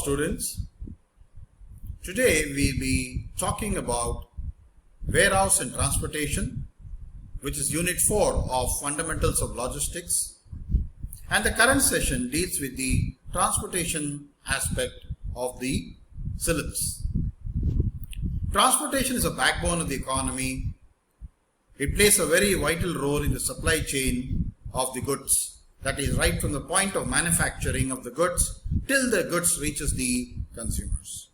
students. Today we'll be talking about warehouse and transportation, which is Unit 4 of Fundamentals of Logistics, and the current session deals with the transportation aspect of the syllabus. Transportation is a backbone of the economy. It plays a very vital role in the supply chain of the goods. That is right from the point of manufacturing of the goods till the goods reaches the consumers.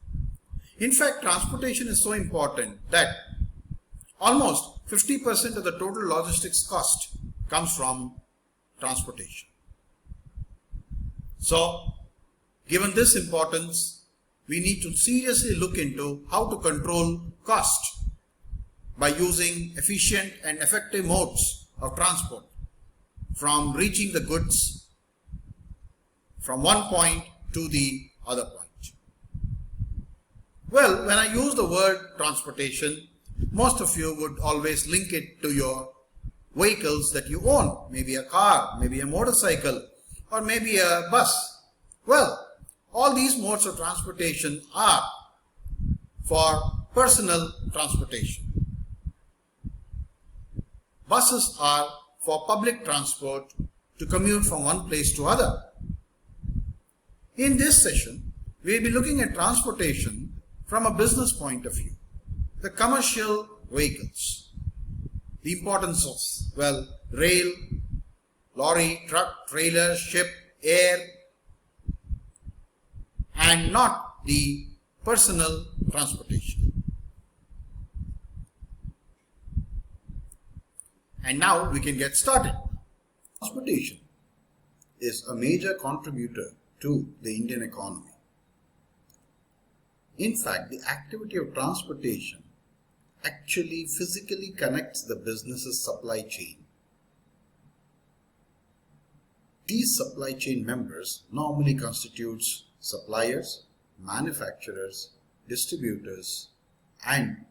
In fact, transportation is so important that almost 50% of the total logistics cost comes from transportation. So, given this importance, we need to seriously look into how to control cost by using efficient and effective modes of transport from reaching the goods from one point to the other point. Well, when I use the word transportation, most of you would always link it to your vehicles that you own, maybe a car, maybe a motorcycle, or maybe a bus. Well, all these modes of transportation are for personal transportation. Buses are for public transport to commute from one place to other. In this session, we will be looking at transportation from a business point of view. The commercial vehicles, the importance of, well, rail, lorry, truck, trailer, ship, air, and not the personal transportation. And now we can get started. Transportation is a major contributor to the Indian economy. In fact, the activity of transportation actually physically connects the business's supply chain. These supply chain members normally constitutes suppliers, manufacturers, distributors, and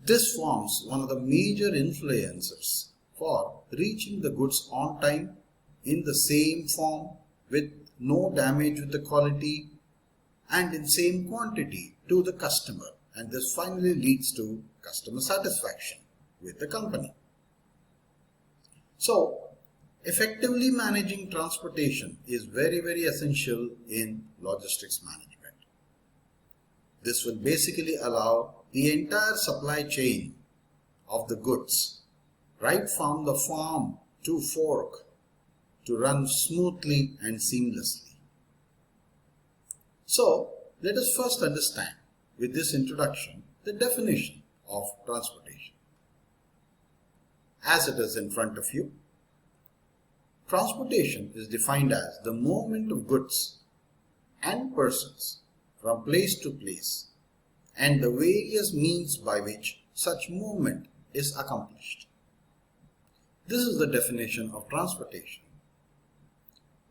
this forms one of the major influencers for reaching the goods on time, in the same form, with no damage with the quality, and in same quantity to the customer. And this finally leads to customer satisfaction with the company. So, effectively managing transportation is very, very essential in logistics management. This will basically allow the entire supply chain of the goods, right from the farm to fork, to run smoothly and seamlessly. So, let us first understand, with this introduction, the definition of transportation. As it is in front of you, transportation is defined as the movement of goods and persons from place to place and the various means by which such movement is accomplished. This is the definition of transportation.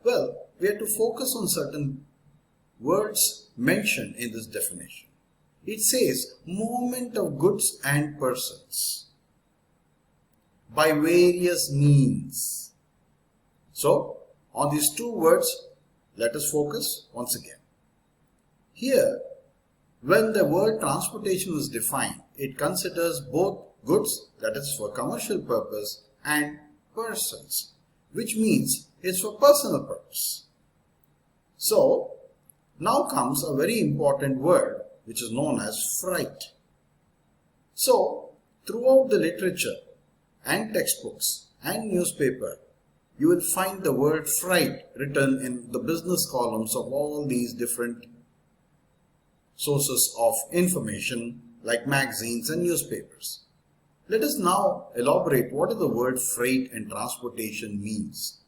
Well, we have to focus on certain words mentioned in this definition. It says movement of goods and persons by various means. So, on these two words, let us focus once again. Here, when the word transportation is defined, it considers both goods, that is for commercial purpose, and persons, which means it's for personal purpose. So, now comes a very important word which is known as freight. So, throughout the literature and textbooks and newspaper, you will find the word freight written in the business columns of all these different sources of information like magazines and newspapers. Let us now elaborate what the word freight and transportation means.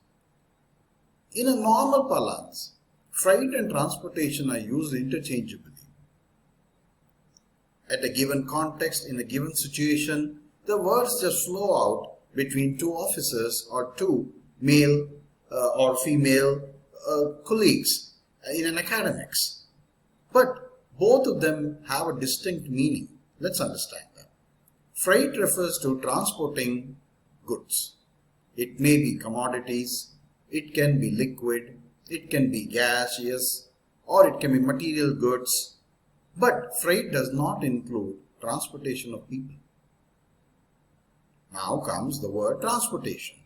In a normal parlance, freight and transportation are used interchangeably. At a given context, in a given situation, the words just flow out between two officers or two male or female colleagues in an academics. But both of them have a distinct meaning. Let's understand that. Freight refers to transporting goods. It may be commodities, it can be liquid, it can be gaseous, or it can be material goods. But freight does not include transportation of people. Now comes the word transportation.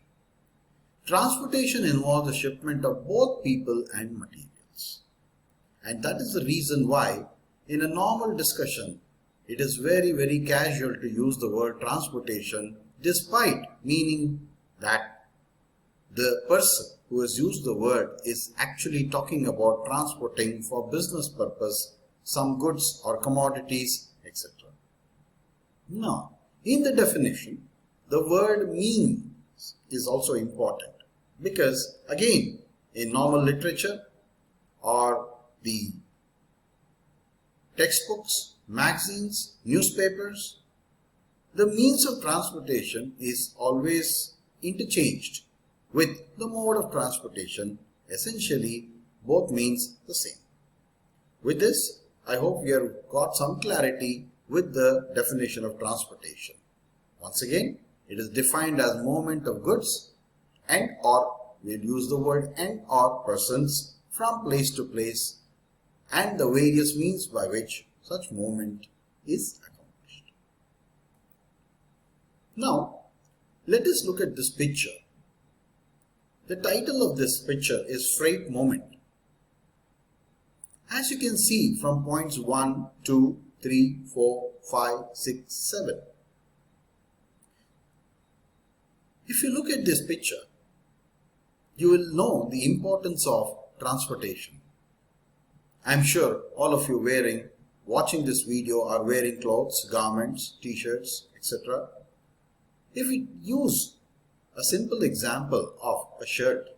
Transportation involves the shipment of both people and materials. And that is the reason why in a normal discussion, it is very casual to use the word transportation, despite meaning that the person who has used the word is actually talking about transporting for business purpose some goods or commodities, etc. Now, in the definition, the word means is also important because, again, in normal literature or the textbooks, magazines, newspapers, the means of transportation is always interchanged with the mode of transportation. Essentially, both means the same. With this, I hope you have got some clarity with the definition of transportation. Once again, it is defined as movement of goods and or, we'll use the word and or persons from place to place and the various means by which such movement is accomplished. Now, let us look at this picture. The title of this picture is Freight Movement. As you can see from points 1, 2, 3, 4, 5, 6, 7. If you look at this picture, you will know the importance of transportation. I am sure all of you watching this video are wearing clothes, garments, t-shirts, etc. If we use a simple example of a shirt,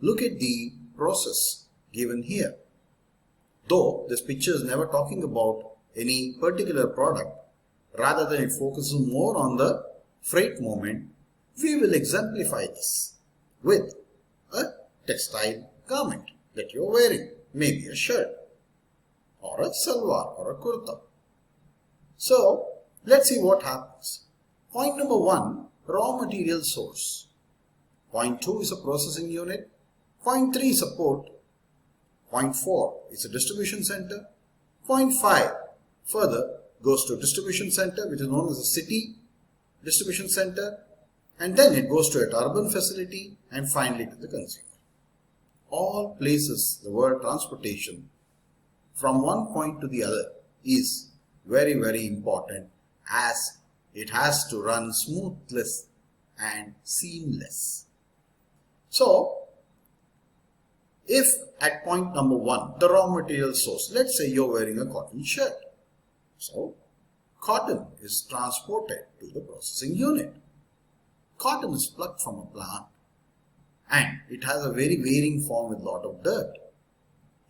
look at the process given here. Though this picture is never talking about any particular product, rather than it focuses more on the freight movement, we will exemplify this with a textile garment that you are wearing, maybe a shirt or a salwar or a kurta. So let's see what happens. Point number 1, raw material source. Point 2 is a processing unit. Point 3 is a port. Point 4 is a distribution center. Point 5 further goes to distribution center, which is known as a city distribution center, and then it goes to an urban facility and finally to the consumer. All places the word transportation from one point to the other is very important, as it has to run smoothless and seamless. So, if at point number 1, the raw material source, let's say you're wearing a cotton shirt. So, cotton is transported to the processing unit. Cotton is plucked from a plant and it has a very varying form with lot of dirt.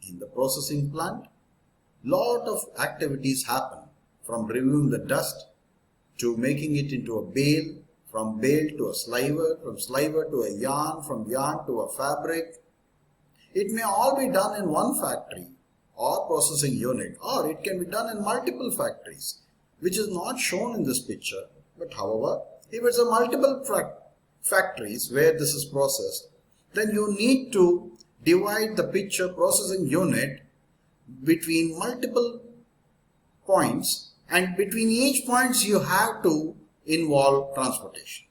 In the processing plant, lot of activities happen, from removing the dust to making it into a bale, from bale to a sliver, from sliver to a yarn, from yarn to a fabric. It may all be done in one factory or processing unit, or it can be done in multiple factories, which is not shown in this picture. But however, if it's a multiple factories where this is processed, then you need to divide the picture processing unit between multiple points, and between each points you have to involve transportation.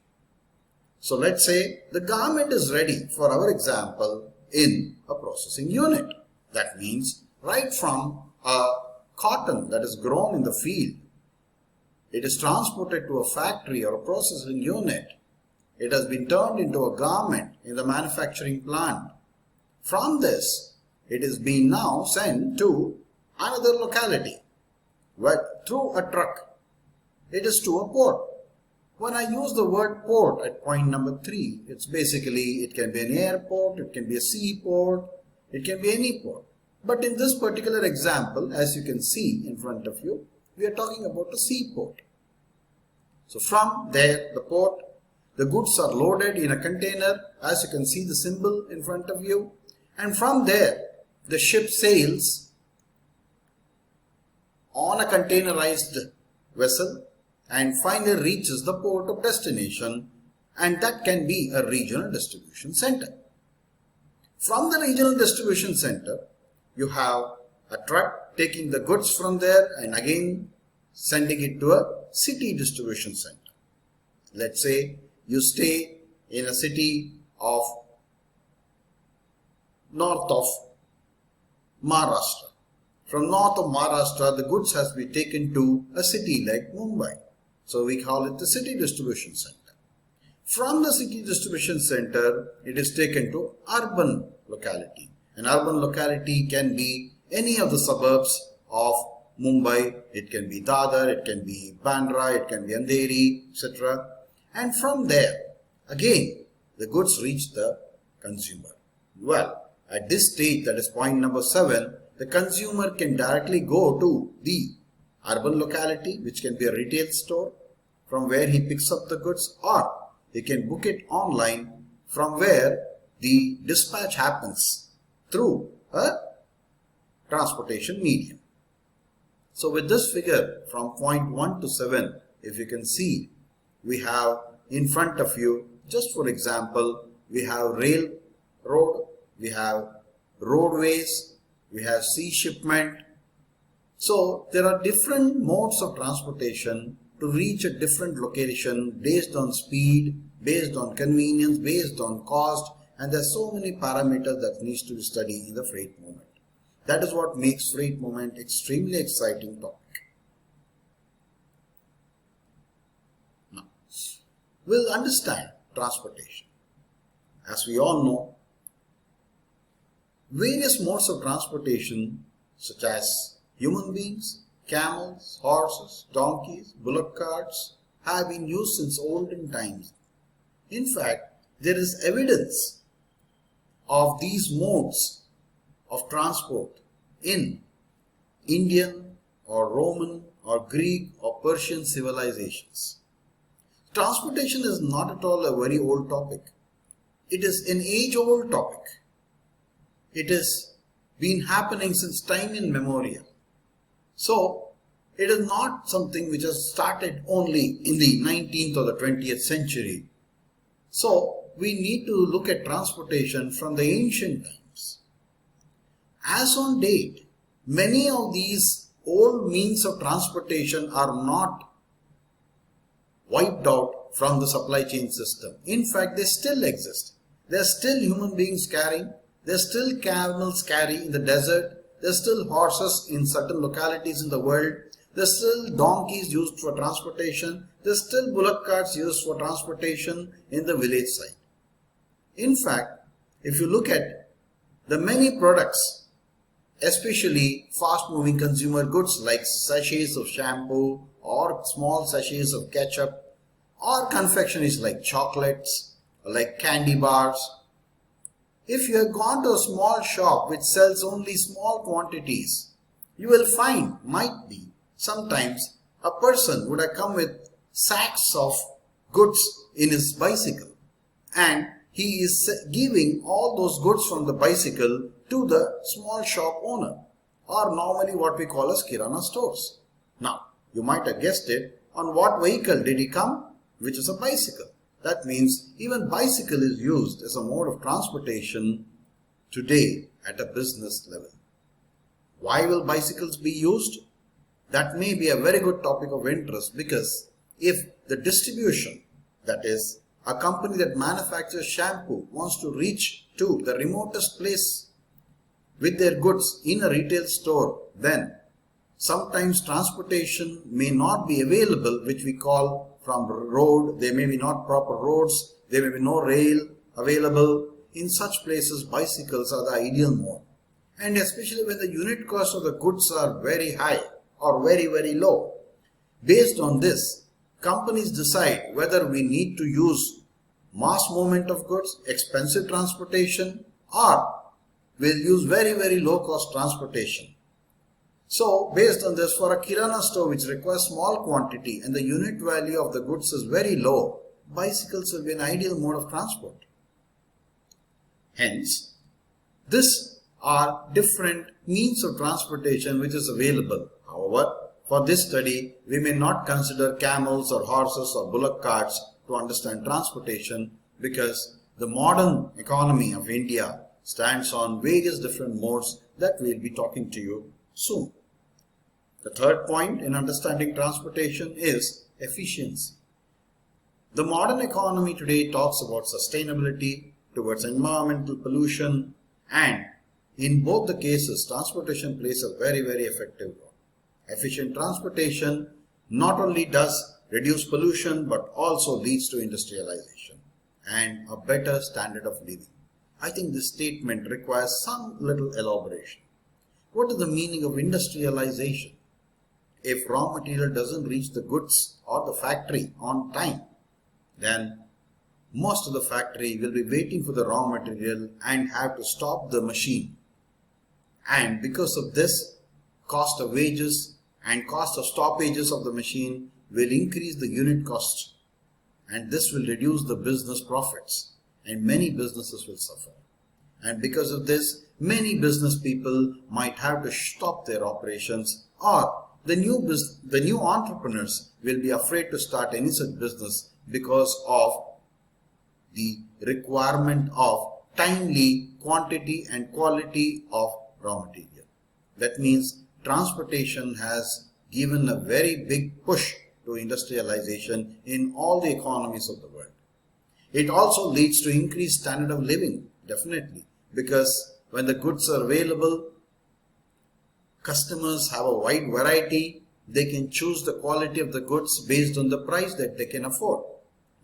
So let's say the garment is ready, for our example, in a processing unit. That means right from a cotton that is grown in the field, it is transported to a factory or a processing unit. It has been turned into a garment in the manufacturing plant. From this, it is being now sent to another locality, where through a truck, it is to a port. When I use the word port at point number 3, it's basically, it can be an airport, it can be a seaport, it can be any port. But in this particular example, as you can see in front of you, we are talking about a seaport. So from there, the port, the goods are loaded in a container, as you can see the symbol in front of you. And from there, the ship sails on a containerized vessel and finally reaches the port of destination, and that can be a regional distribution center. From the regional distribution center, you have a truck taking the goods from there and again sending it to a city distribution center. Let's say you stay in a city of north of Maharashtra. From north of Maharashtra, the goods has been taken to a city like Mumbai. So we call it the city distribution center. From the city distribution center, it is taken to urban locality. An urban locality can be any of the suburbs of Mumbai. It can be Dadar, it can be Bandra, it can be Andheri, etc. And from there, again, the goods reach the consumer. Well, at this stage, that is point number 7, the consumer can directly go to the urban locality, which can be a retail store, from where he picks up the goods, or he can book it online from where the dispatch happens through a transportation medium. So with this figure from point 1 to 7, if you can see, we have in front of you, just for example, we have railroad, we have roadways, we have sea shipment. So there are different modes of transportation to reach a different location based on speed, based on convenience, based on cost, and there are so many parameters that needs to be studied in the freight movement. That is what makes freight movement extremely exciting topic. Now, we'll understand transportation. As we all know, various modes of transportation such as human beings, camels, horses, donkeys, bullock carts have been used since olden times. In fact, there is evidence of these modes of transport in Indian or Roman or Greek or Persian civilizations. Transportation is not at all a very old topic. It is an age-old topic. It has been happening since time immemorial. So, it is not something which has started only in the 19th or the 20th century. So, we need to look at transportation from the ancient times. As on date, many of these old means of transportation are not wiped out from the supply chain system. In fact, they still exist. There are still human beings carrying. There are still camels carry in the desert. There are still horses in certain localities in the world. There are still donkeys used for transportation. There are still bullock carts used for transportation in the village side. In fact, if you look at the many products, especially fast-moving consumer goods like sachets of shampoo or small sachets of ketchup or confectionaries like chocolates, like candy bars, if you have gone to a small shop which sells only small quantities, you will find, might be, sometimes a person would have come with sacks of goods in his bicycle and he is giving all those goods from the bicycle to the small shop owner, or normally what we call as Kirana stores. Now, you might have guessed it, on what vehicle did he come? Which is a bicycle. That means even bicycle is used as a mode of transportation today at a business level. Why will bicycles be used? That may be a very good topic of interest, because if the distribution, that is a company that manufactures shampoo, wants to reach to the remotest place with their goods in a retail store, then sometimes transportation may not be available, which we call from road. There may be not proper roads, there may be no rail available. In such places, bicycles are the ideal mode. And especially when the unit cost of the goods are very high or very low. Based on this, companies decide whether we need to use mass movement of goods, expensive transportation, or will use very low cost transportation. So, based on this, for a Kirana store which requires small quantity and the unit value of the goods is very low, bicycles will be an ideal mode of transport. Hence, these are different means of transportation which is available. However, for this study, we may not consider camels or horses or bullock carts to understand transportation, because the modern economy of India stands on various different modes that we'll be talking to you soon. The third point in understanding transportation is efficiency. The modern economy today talks about sustainability towards environmental pollution, and in both the cases, transportation plays a very, very effective role. Efficient transportation not only does reduce pollution but also leads to industrialization and a better standard of living. I think this statement requires some little elaboration. What is the meaning of industrialization? If raw material doesn't reach the goods or the factory on time, then most of the factory will be waiting for the raw material and have to stop the machine. And because of this, cost of wages and cost of stoppages of the machine will increase the unit cost, and this will reduce the business profits, and many businesses will suffer. And because of this, many business people might have to stop their operations, or the new entrepreneurs will be afraid to start any such business because of the requirement of timely quantity and quality of raw material. That means transportation has given a very big push to industrialization in all the economies of the world. It also leads to increased standard of living, definitely, because when the goods are available, customers have a wide variety. They can choose the quality of the goods based on the price that they can afford.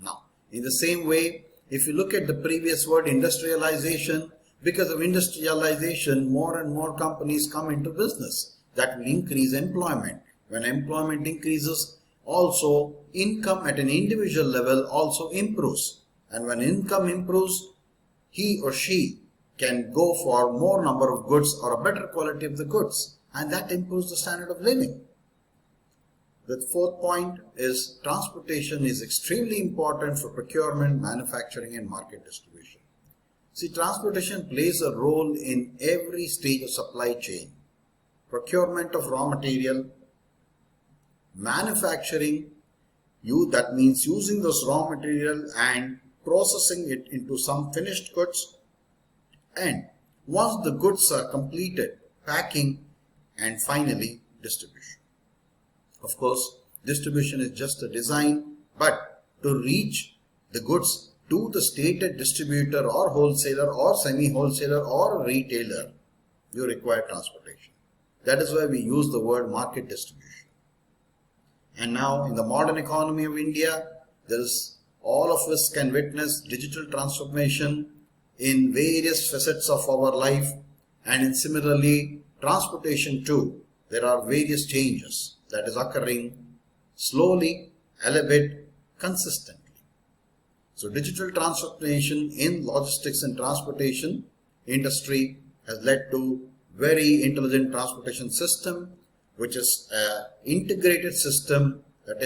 Now, in the same way, if you look at the previous word, industrialization, because of industrialization, more and more companies come into business. That will increase employment. When employment increases, also income at an individual level also improves. And when income improves, he or she can go for more number of goods or a better quality of the goods. And that improves the standard of living. The fourth point is transportation is extremely important for procurement, manufacturing and market distribution. See, transportation plays a role in every stage of supply chain. Procurement of raw material, manufacturing, that means using this raw material and processing it into some finished goods, and once the goods are completed, packing, and finally distribution. Of course, distribution is just a design, but to reach the goods to the stated distributor or wholesaler or semi-wholesaler or retailer, you require transportation. That is why we use the word market distribution. And now in the modern economy of India, all of us can witness digital transformation in various facets of our life, and in similarly transportation too. There are various changes that is occurring slowly, albeit consistently. So digital transformation in logistics and transportation industry has led to very intelligent transportation system, which is an integrated system that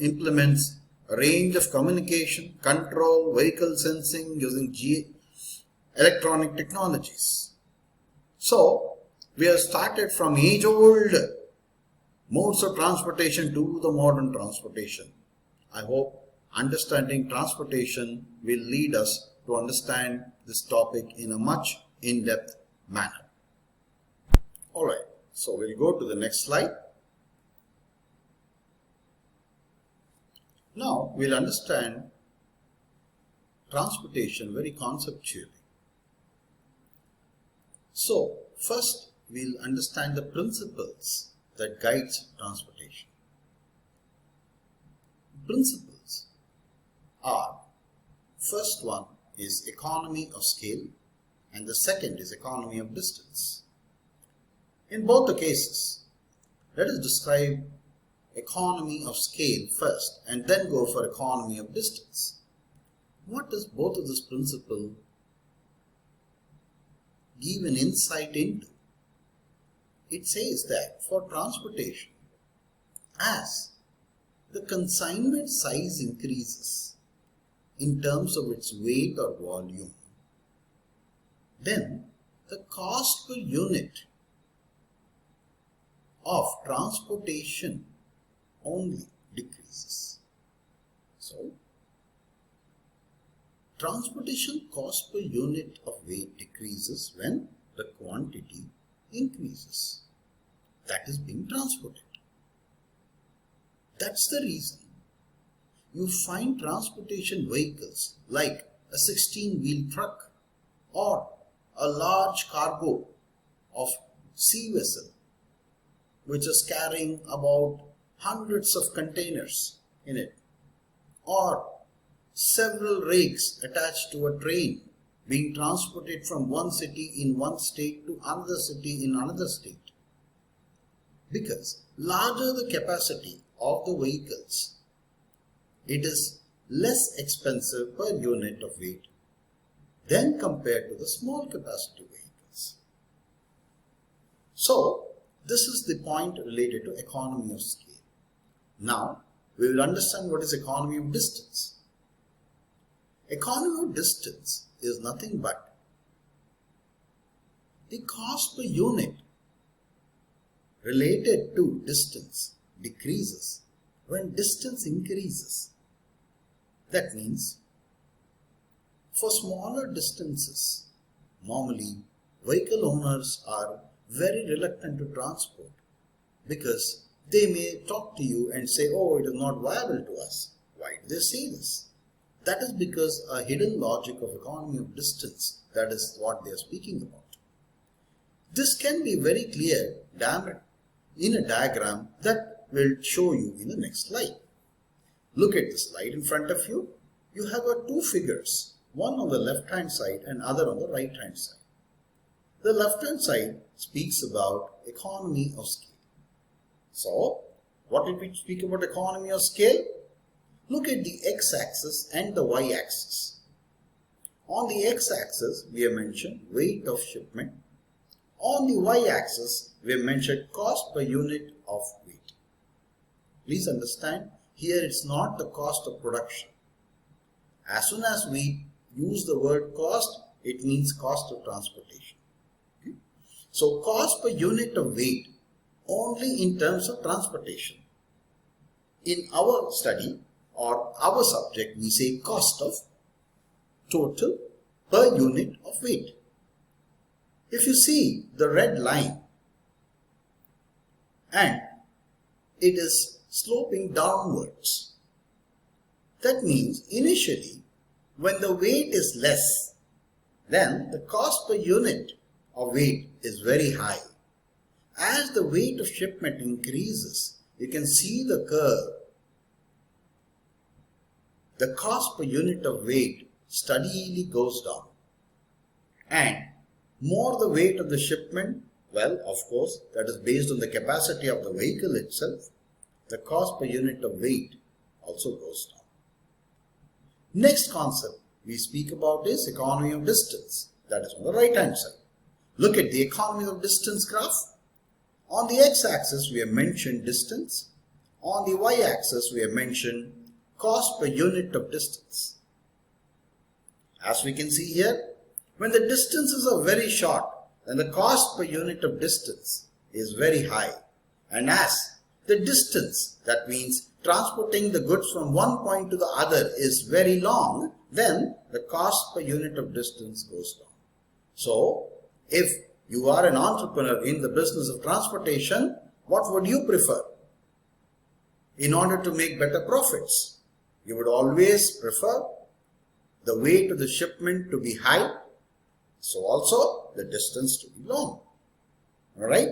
implements a range of communication, control, vehicle sensing using electronic technologies. So we have started from age-old modes of transportation to the modern transportation. I hope understanding transportation will lead us to understand this topic in a much in-depth manner. Alright, so we'll go to the next slide. Now we'll understand transportation very conceptually. So first we'll understand the principles that guides transportation. Principles are, first one is economy of scale and the second is economy of distance. In both the cases, let us describe economy of scale first and then go for economy of distance. What does both of these principles give an insight into? It says that for transportation, as the consignment size increases in terms of its weight or volume, then the cost per unit of transportation only decreases. So, transportation cost per unit of weight decreases when the quantity increases. That is being transported. That's the reason you find transportation vehicles like a 16-wheel truck or a large cargo of sea vessel which is carrying about hundreds of containers in it, or several rakes attached to a train being transported from one city in one state to another city in another state. Because larger the capacity of the vehicles, it is less expensive per unit of weight than compared to the small capacity vehicles. So, this is the point related to economy of scale. Now, we will understand what is economy of distance. Economy of distance is nothing but the cost per unit related to distance decreases when distance increases. That means for smaller distances, normally vehicle owners are very reluctant to transport because they may talk to you and say, oh, it is not viable to us. Why do they say this? That is because a hidden logic of economy of distance, that is what they are speaking about. This can be very clear in a diagram that will show you in the next slide. Look at the slide in front of you. You have two figures, one on the left hand side and other on the right hand side. The left hand side speaks about economy of scale. So, what did we speak about economy of scale? Look at the x-axis and the y-axis. On the x-axis, we have mentioned weight of shipment. On the y-axis, we have mentioned cost per unit of weight. Please understand, here it's not the cost of production. As soon as we use the word cost, it means cost of transportation. Okay? So, cost per unit of weight only in terms of transportation. In our study or our subject, we say cost of total per unit of weight. If you see the red line and it is sloping downwards, that means initially when the weight is less, then the cost per unit of weight is very high. As the weight of shipment increases, you can see the curve. The cost per unit of weight steadily goes down. And more the weight of the shipment, well, of course, that is based on the capacity of the vehicle itself, the cost per unit of weight also goes down. Next concept we speak about is economy of distance. That is on the right hand side. Look at the economy of distance graph. On the x-axis, we have mentioned distance. On the y-axis, we have mentioned cost per unit of distance. As we can see here, when the distances are very short, then the cost per unit of distance is very high. And as the distance, that means transporting the goods from one point to the other, is very long, then the cost per unit of distance goes down. So, if you are an entrepreneur in the business of transportation, what would you prefer? In order to make better profits, you would always prefer the weight of the shipment to be high, so also the distance to be long. Alright?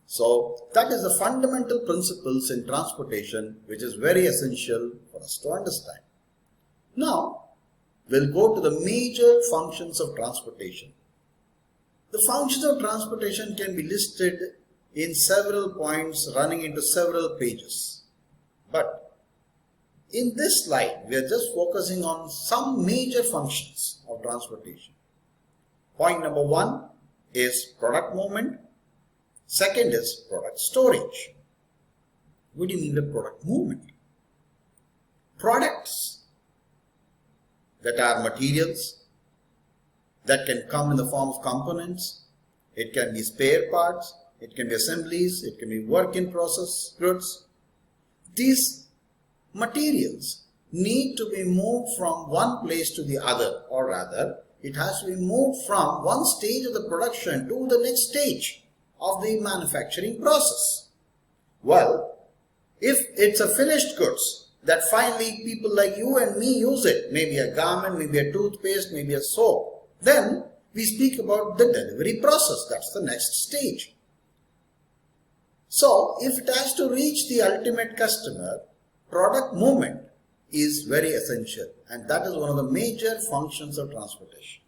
So that is the fundamental principles in transportation which is very essential for us to understand. Now, we'll go to the major functions of transportation. The functions of transportation can be listed in several points running into several pages. But in this slide, we are just focusing on some major functions of transportation. Point number 1 is product movement. Second is product storage. What do you mean by product movement? Products that are materials that can come in the form of components. It can be spare parts, it can be assemblies, it can be work in process goods. These materials need to be moved from one place to the other, or rather, it has to be moved from one stage of the production to the next stage of the manufacturing process. Well, if it's a finished goods that finally people like you and me use it, maybe a garment, maybe a toothpaste, maybe a soap, then we speak about the delivery process. That's the next stage. So, if it has to reach the ultimate customer, product movement is very essential, and that is one of the major functions of transportation.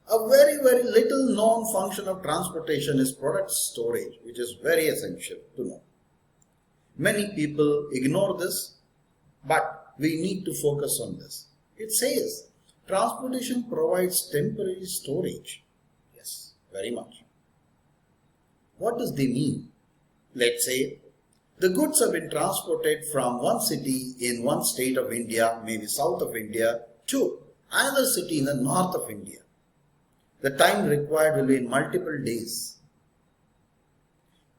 A very little known function of transportation is product storage, which is very essential to know. Many people ignore this, but we need to focus on this. It says transportation provides temporary storage. Yes, very much. What does they mean? Let's say the goods have been transported from one city in one state of India, maybe south of India, to another city in the north of India. The time required will be in multiple days.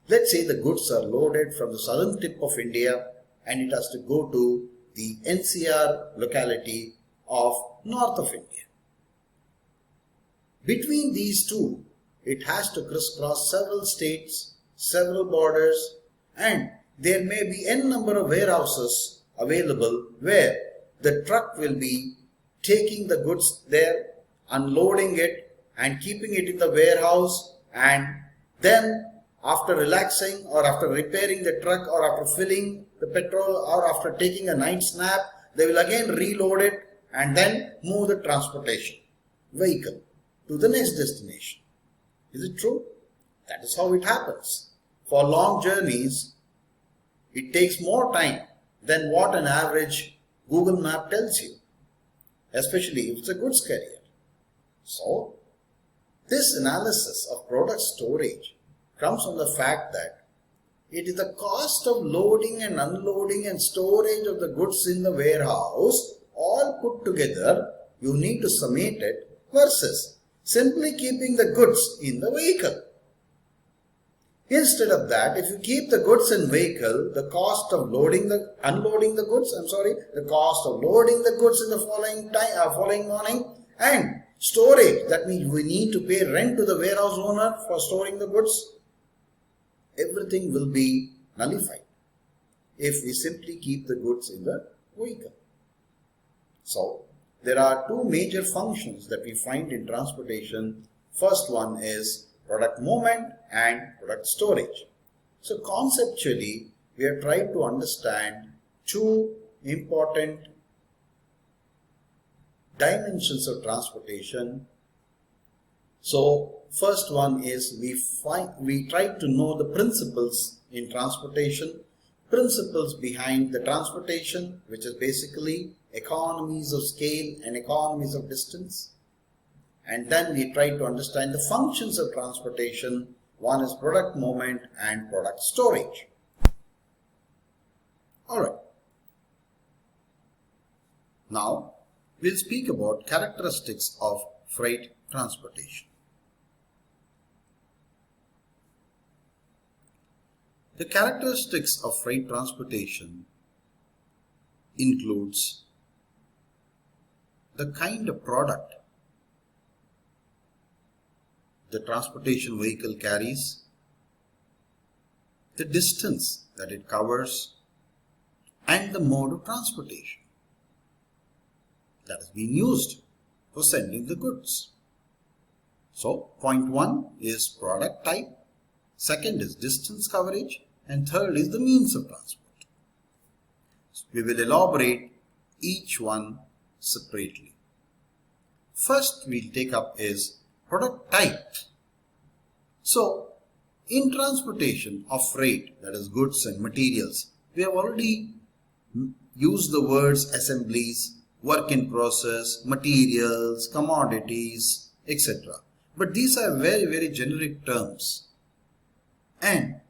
Let's say the goods are loaded from the southern tip of India and it has to go to the NCR locality of north of India. Between these two, it has to crisscross several states, several borders, and there may be n number of warehouses available where the truck will be taking the goods there, unloading it and keeping it in the warehouse, and then after relaxing or after repairing the truck or after filling the petrol or after taking a night nap, they will again reload it and then move the transportation vehicle to the next destination. Is it true? That is how it happens. For long journeys, it takes more time than what an average Google map tells you, especially if it's a goods carrier. So, this analysis of product storage comes from the fact that it is the cost of loading and unloading and storage of the goods in the warehouse all put together, you need to summate it versus simply keeping the goods in the vehicle. Instead of that, if you keep the goods in vehicle, the cost of loading the cost of loading the goods in the following morning and storage, that means we need to pay rent to the warehouse owner for storing the goods, everything will be nullified if we simply keep the goods in the vehicle. So, there are two major functions that we find in transportation. First one is product movement and product storage. So conceptually, we have tried to understand two important dimensions of transportation. So first one is we try to know the principles in transportation, principles behind the transportation, which is basically economies of scale and economies of distance. And then we try to understand the functions of transportation. One is product movement and product storage. Alright. Now, we'll speak about characteristics of freight transportation. The characteristics of freight transportation includes the kind of product the transportation vehicle carries, the distance that it covers, and the mode of transportation that is being used for sending the goods. So, point 1 is product type, second is distance coverage, and third is the means of transport. So, we will elaborate each one separately. First we'll take up is product type. So, in transportation of freight, that is goods and materials, we have already used the words assemblies, work in process, materials, commodities, etc. But these are very generic terms. And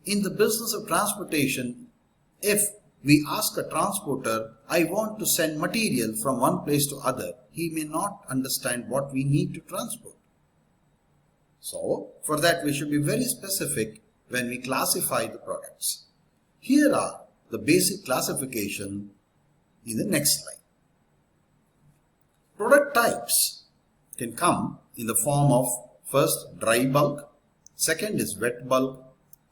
in the business of transportation, if we ask a transporter, I want to send material from one place to other, he may not understand what we need to transport. So, for that we should be very specific when we classify the products. Here are the basic classification in the next slide. Product types can come in the form of First, dry bulk. Second is wet bulk.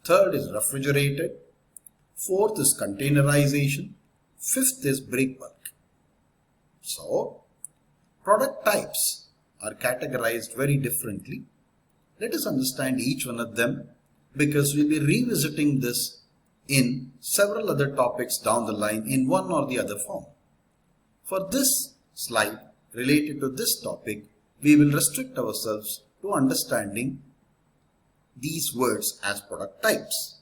Third is refrigerated. Fourth is containerization. Fifth is break bulk. So, product types are categorized very differently. Let us understand each one of them because we'll be revisiting this in several other topics down the line in one or the other form. For this slide related to this topic, we will restrict ourselves to understanding these words as product types.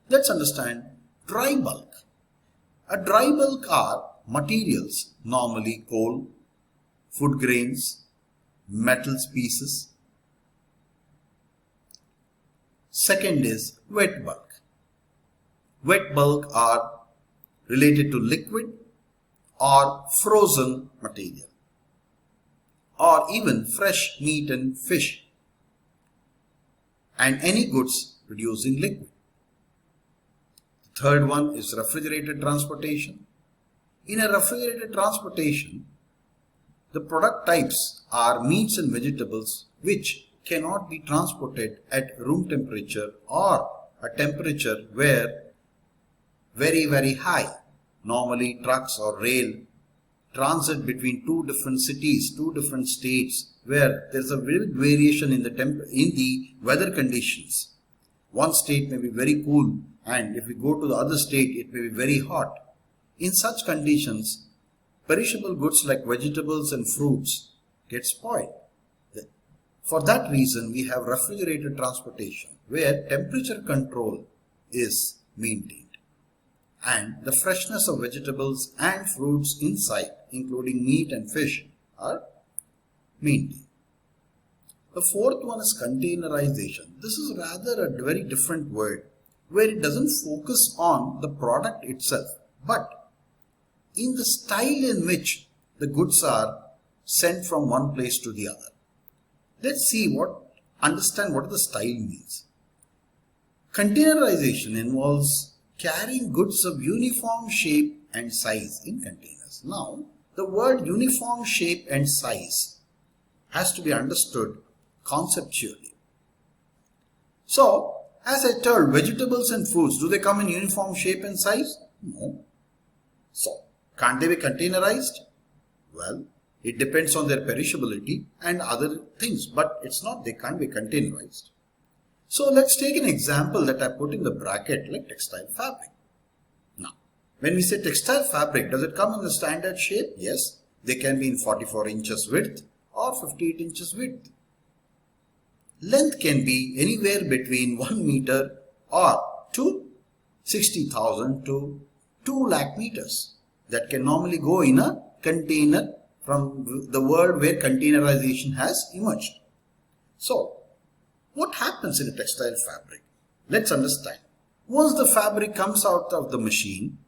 Let's understand dry bulk. A dry bulk are materials, normally coal, food grains, metals pieces. Second is wet bulk. Wet bulk are related to liquid or frozen material or even fresh meat and fish and any goods produced in liquid. The third one is refrigerated transportation. In a refrigerated transportation, the product types are meats and vegetables which cannot be transported at room temperature or a temperature where very high. Normally trucks or rail transit between two different cities, two different states where there is a big variation in the weather conditions. One state may be very cool and if we go to the other state it may be very hot. In such conditions, perishable goods like vegetables and fruits get spoiled. For that reason, we have refrigerated transportation where temperature control is maintained and the freshness of vegetables and fruits inside, including meat and fish, are maintained. The fourth one is containerization. This is rather a very different word where it doesn't focus on the product itself but in the style in which the goods are sent from one place to the other. Let's understand what the style means. Containerization involves carrying goods of uniform shape and size in containers. Now, the word uniform shape and size has to be understood conceptually. So, as I told, vegetables and fruits, do they come in uniform shape and size? No. So, can't they be containerized? Well, it depends on their perishability and other things, but it's not, they can't be containerized. So let's take an example that I put in the bracket like textile fabric. Now, when we say textile fabric, does it come in the standard shape? Yes, they can be in 44 inches width or 58 inches width. Length can be anywhere between 1 meter or to 60,000 to 2 lakh meters. That can normally go in a container from the world where containerization has emerged. So, what happens in a textile fabric? Let's understand. Once the fabric comes out of the machine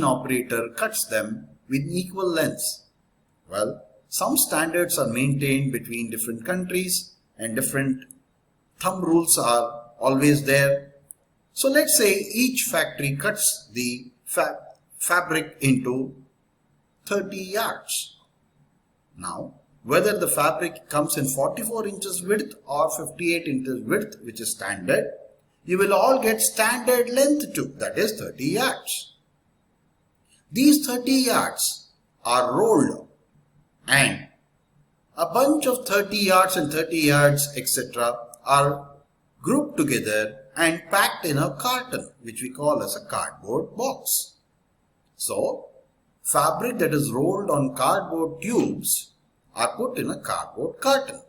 operator cuts them with equal lengths. Well, some standards are maintained between different countries and different thumb rules are always there. So let's say each factory cuts the fabric into 30 yards. Now, whether the fabric comes in 44 inches width or 58 inches width, which is standard, you will all get standard length too, that is 30 yards. These 30 yards are rolled and a bunch of 30 yards and 30 yards etc. are grouped together and packed in a carton, which we call as a cardboard box. So, fabric that is rolled on cardboard tubes are put in a cardboard carton.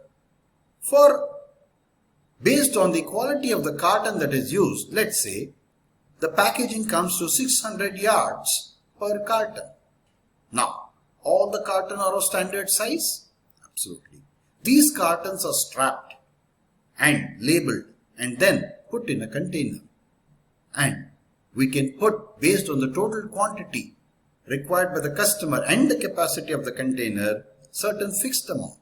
Based on the quality of the carton that is used, let's say the packaging comes to 600 yards per carton. Now, all the carton are of standard size? Absolutely. These cartons are strapped and labeled and then put in a container. And we can put, based on the total quantity required by the customer and the capacity of the container, certain fixed amount.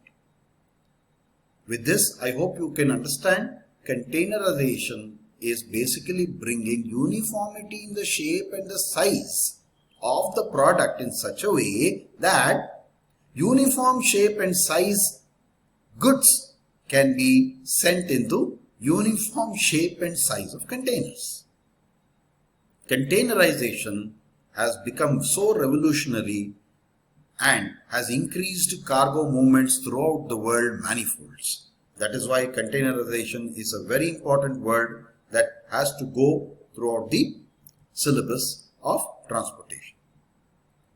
With this, I hope you can understand containerization is basically bringing uniformity in the shape and the size of the product in such a way that uniform shape and size goods can be sent into uniform shape and size of containers. Containerization has become so revolutionary and has increased cargo movements throughout the world manifolds. That is why containerization is a very important word that has to go throughout the syllabus of transportation.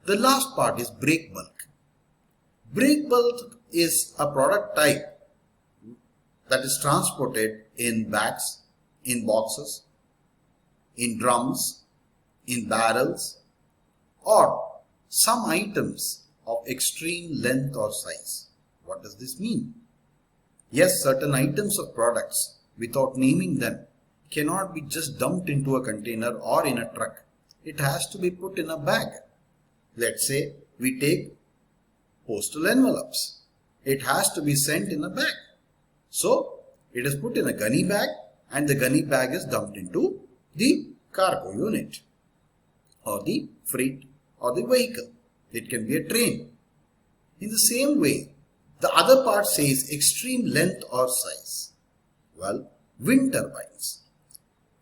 The last part is break bulk. Break bulk is a product type that is transported in bags, in boxes, in drums, in barrels, or some items of extreme length or size. What does this mean? Yes, certain items of products, without naming them, cannot be just dumped into a container or in a truck. It has to be put in a bag. Let's say we take postal envelopes. It has to be sent in a bag. So it is put in a gunny bag and the gunny bag is dumped into the cargo unit or the freight or the vehicle. It can be a train. In the same way, the other part says extreme length or size. Well, wind turbines.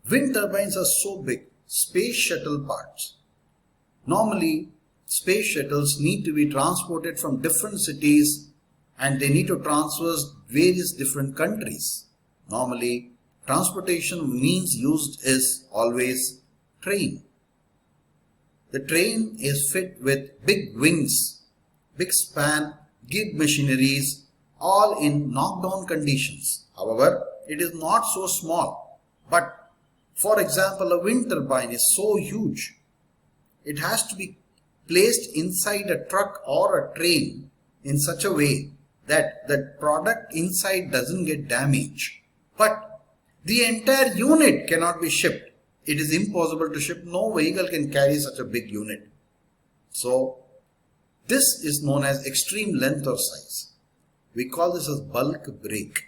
Wind turbines are so big, space shuttle parts. Normally, space shuttles need to be transported from different cities and they need to traverse various different countries. Normally, transportation means used is always train. The train is fit with big wings, big span, gig machineries, all in knockdown conditions. However, it is not so small. But for example, a wind turbine is so huge. It has to be placed inside a truck or a train in such a way that the product inside doesn't get damaged. But the entire unit cannot be shipped. It is impossible to ship. No vehicle can carry such a big unit. So this is known as extreme length or size. We call this as bulk break.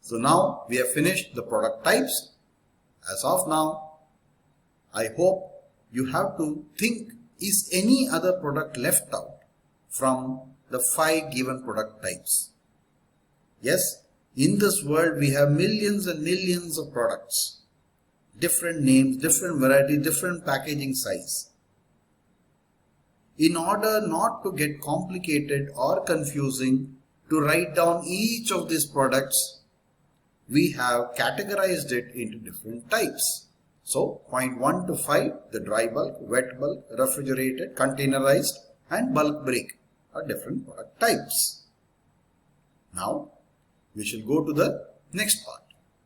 So now we have finished the product types. As of now, I hope you have to think, is any other product left out from the 5 given product types? Yes, in this world we have millions and millions of products. Different names, different variety, different packaging size. In order not to get complicated or confusing to write down each of these products, we have categorized it into different types. So, point 1 to 5, the dry bulk, wet bulk, refrigerated, containerized and bulk break are different product types. Now, we shall go to the next part,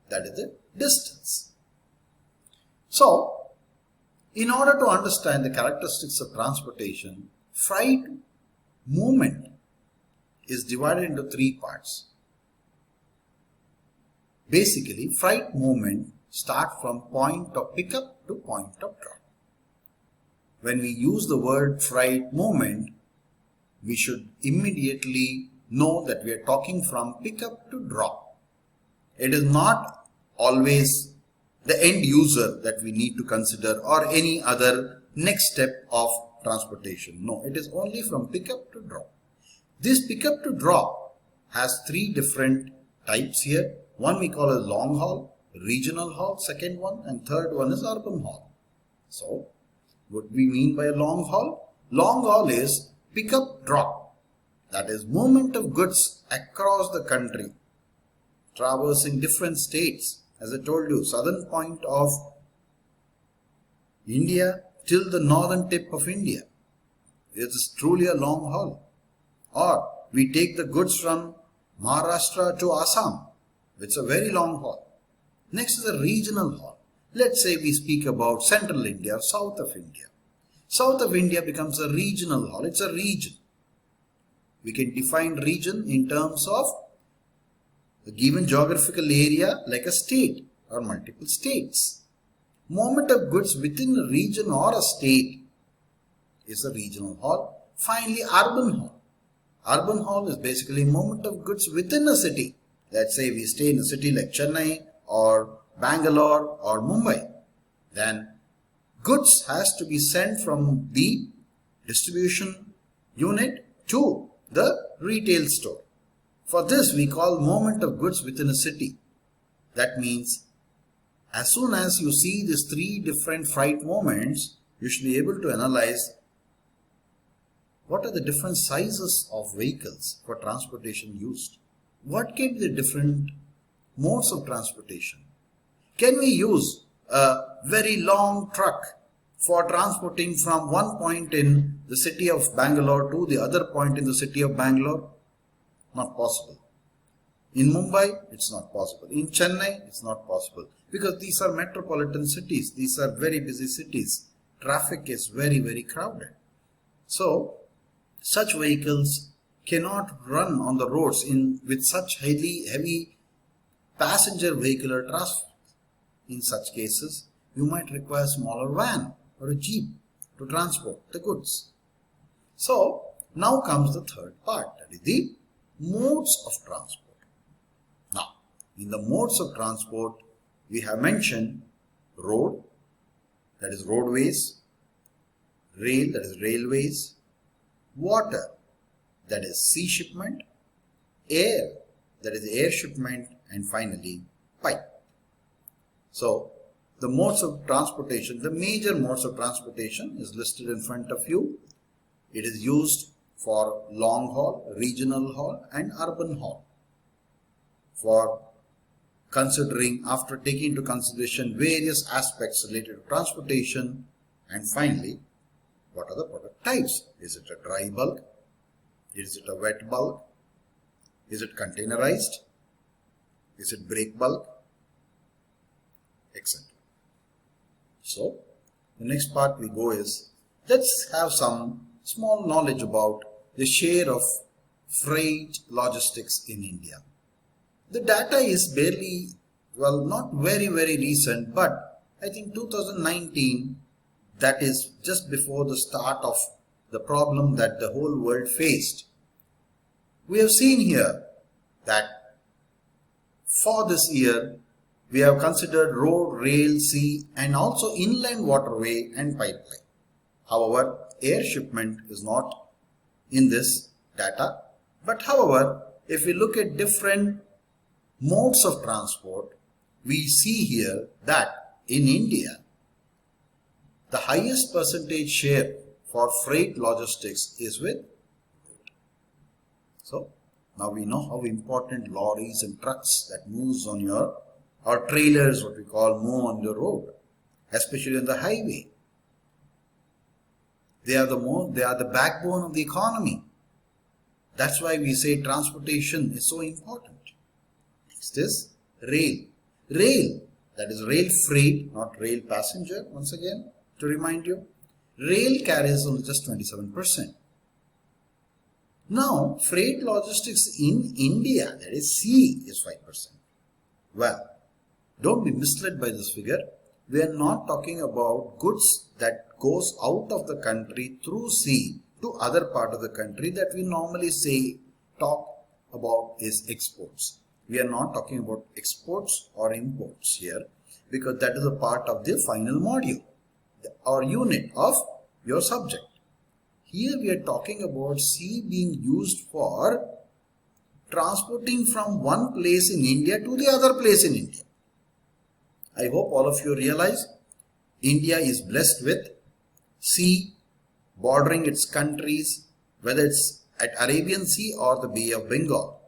that is the distance. So, in order to understand the characteristics of transportation, freight movement is divided into 3 parts. Basically, freight movement starts from point of pickup to point of drop. When we use the word freight movement, we should immediately know that we are talking from pickup to drop. It is not always the end user that we need to consider or any other next step of transportation. No, it is only from pickup to drop. This pickup to drop has 3 different types here. One we call as long haul, regional haul, second one, and third one is urban haul. So, what we mean by a long haul? Long haul is pickup drop. That is movement of goods across the country, traversing different states. As I told you, southern point of India till the northern tip of India. It is truly a long haul. Or we take the goods from Maharashtra to Assam. It's a very long haul. Next is a regional haul. Let's say we speak about central India or south of India. South of India becomes a regional haul. It's a region. We can define region in terms of a given geographical area like a state or multiple states. Movement of goods within a region or a state is a regional haul. Finally, urban haul. Urban haul is basically movement of goods within a city. Let's say we stay in a city like Chennai or Bangalore or Mumbai. Then goods has to be sent from the distribution unit to the retail store. For this we call movement of goods within a city. That means as soon as you see these three different freight movements, you should be able to analyze what are the different sizes of vehicles for transportation used. What can be the different modes of transportation? Can we use a very long truck for transporting from one point in the city of Bangalore to the other point in the city of Bangalore? Not possible. In Mumbai, it's not possible. In Chennai, it's not possible. Because these are metropolitan cities. These are very busy cities. Traffic is very, very crowded. So, such vehicles cannot run on the roads with such heavy passenger vehicular traffic. In such cases, you might require a smaller van or a jeep to transport the goods. So, now comes the third part, that is the modes of transport. Now, in the modes of transport, we have mentioned road, that is roadways, rail, that is railways, water, that is sea shipment, air, that is air shipment, and finally pipe. So, the modes of transportation, the major modes of transportation is listed in front of you. It is used for long haul, regional haul, and urban haul. For considering, after taking into consideration various aspects related to transportation, and finally, what are the product types? Is it a dry bulk? Is it a wet bulk? Is it containerized? Is it break bulk? Etc. So, the next part we go is, let's have some small knowledge about the share of freight logistics in India. The data is barely, well, not very recent, but I think 2019, that is just before the start of the problem that the whole world faced. We have seen here that for this year, we have considered road, rail, sea, and also inland waterway and pipeline. However, air shipment is not in this data. But however, if we look at different modes of transport, we see here that in India, the highest percentage share for freight logistics is with road. So, now we know how important lorries and trucks that moves on your, or trailers, what we call, move on the road, especially on the highway. They are the backbone of the economy. That's why we say transportation is so important. Next is rail. Rail, that is rail freight, not rail passenger, once again, to remind you. Rail carries only just 27%. Now, freight logistics in India, that is sea, is 5%. Well, don't be misled by this figure. We are not talking about goods that goes out of the country through sea to other part of the country that we normally talk about is exports. We are not talking about exports or imports here, because that is a part of the final module or unit of your subject. Here we are talking about sea being used for transporting from one place in India to the other place in India. I hope all of you realize India is blessed with sea bordering its countries, whether it's at Arabian Sea or the Bay of Bengal.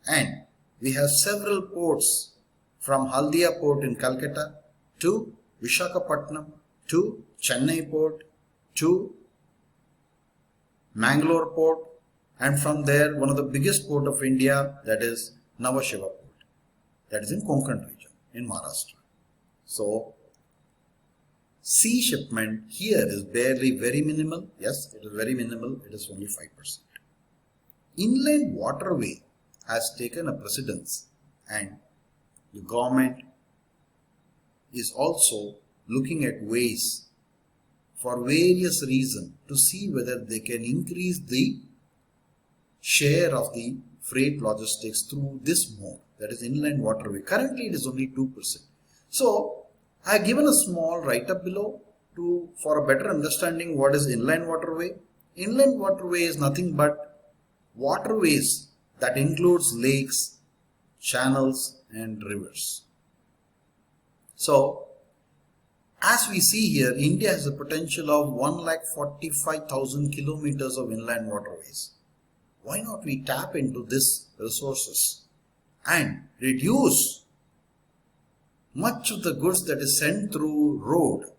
And we have several ports, from Haldia port in Calcutta to Visakhapatnam to Chennai port to Mangalore port, and from there one of the biggest port of India, that is Nhava Sheva port, that is in Konkan region in Maharashtra. So, sea shipment here is barely very minimal. Yes, it is very minimal. It is only 5%. Inland waterway has taken a precedence, and the government is also looking at ways for various reasons to see whether they can increase the share of the freight logistics through this mode, that is inland waterway. Currently it is only 2%. So, I have given a small write-up below for a better understanding what is inland waterway. Inland waterway is nothing but waterways That includes lakes, channels, and rivers. So, as we see here, India has a potential of 1,45,000 kilometers of inland waterways. Why not we tap into these resources and reduce much of the goods that is sent through road?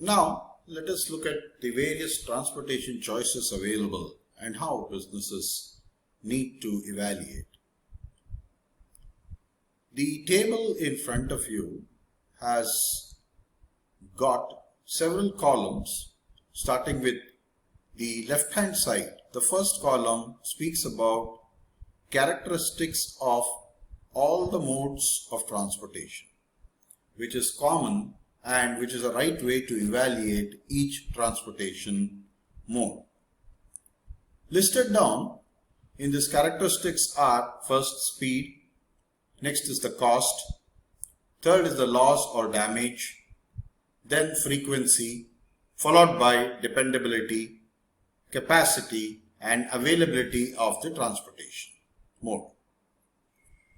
Now, let us look at the various transportation choices available and how businesses need to evaluate. The table in front of you has got several columns starting with the left hand side. The first column speaks about characteristics of all the modes of transportation, which is common and which is a right way to evaluate each transportation mode. Listed down in these characteristics are first speed, next is the cost, third is the loss or damage, then frequency, followed by dependability, capacity, and availability of the transportation mode.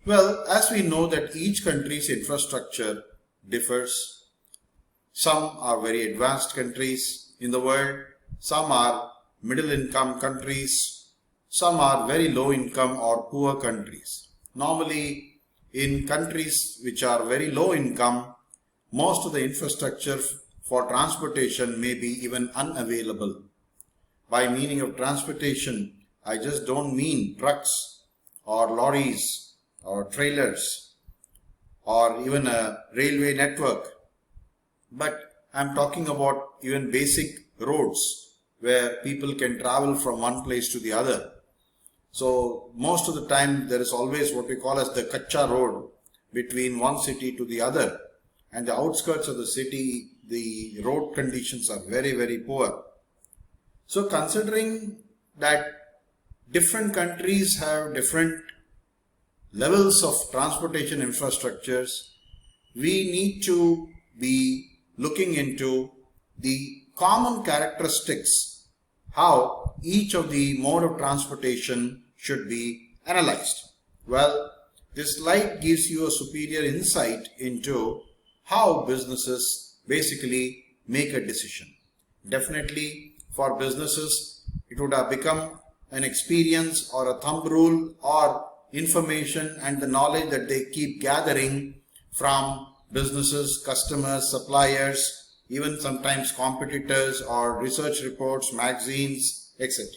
Well, as we know that each country's infrastructure differs. Some are very advanced countries in the world, some are middle income countries, some are very low income or poor countries. Normally, in countries which are very low income, most of the infrastructure for transportation may be even unavailable. By meaning of transportation, I just don't mean trucks or lorries or trailers or even a railway network. But I'm talking about even basic roads where people can travel from one place to the other. So most of the time there is always what we call as the Kacha road between one city to the other, and the outskirts of the city, the road conditions are very, very poor. So considering that different countries have different levels of transportation infrastructures, we need to be looking into the common characteristics, how each of the mode of transportation should be analyzed. Well, this slide gives you a superior insight into how businesses basically make a decision. Definitely for businesses, it would have become an experience or a thumb rule or information and the knowledge that they keep gathering from businesses, customers, suppliers, even sometimes competitors or research reports, magazines, etc.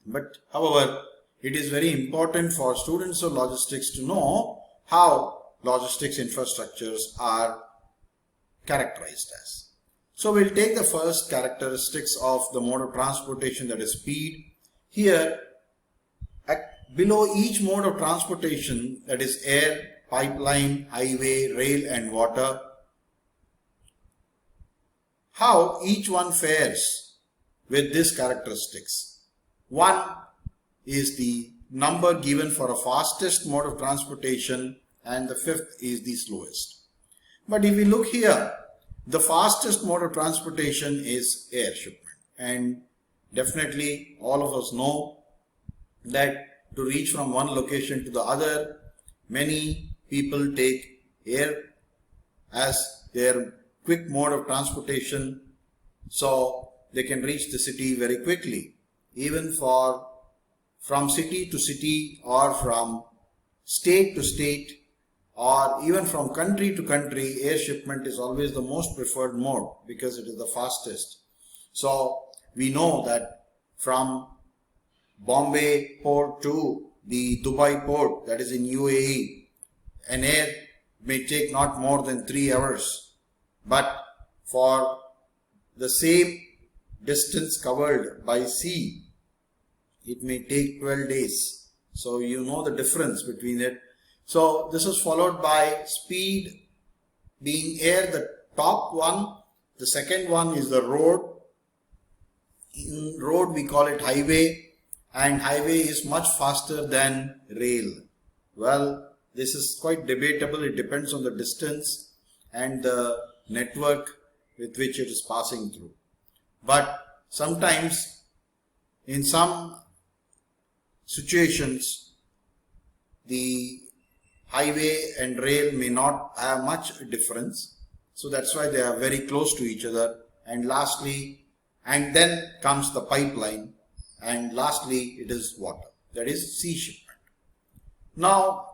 But however, it is very important for students of logistics to know how logistics infrastructures are characterized as. So we'll take the first characteristics of the mode of transportation, that is speed. Here, below each mode of transportation, that is air, pipeline, highway, rail and water, how each one fares with these characteristics. One is the number given for a fastest mode of transportation and the fifth is the slowest. But if we look here, the fastest mode of transportation is air shipment, and definitely all of us know that to reach from one location to the other, many people take air as their quick mode of transportation, so they can reach the city very quickly. Even from city to city or from state to state or even from country to country, air shipment is always the most preferred mode because it is the fastest. So we know that from Bombay port to the Dubai port, that is in UAE, an air may take not more than 3 hours, but for the same distance covered by sea, it may take 12 days. So you know the difference between it. So this is followed by speed being air, the top one. The second one is the road, In road we call it highway, and highway is much faster than rail. Well, this is quite debatable. It depends on the distance and the network with which it is passing through. But sometimes in some situations the highway and rail may not have much difference. So that's why they are very close to each other. And lastly, and then comes the pipeline, and lastly it is water, that is sea shipment. Now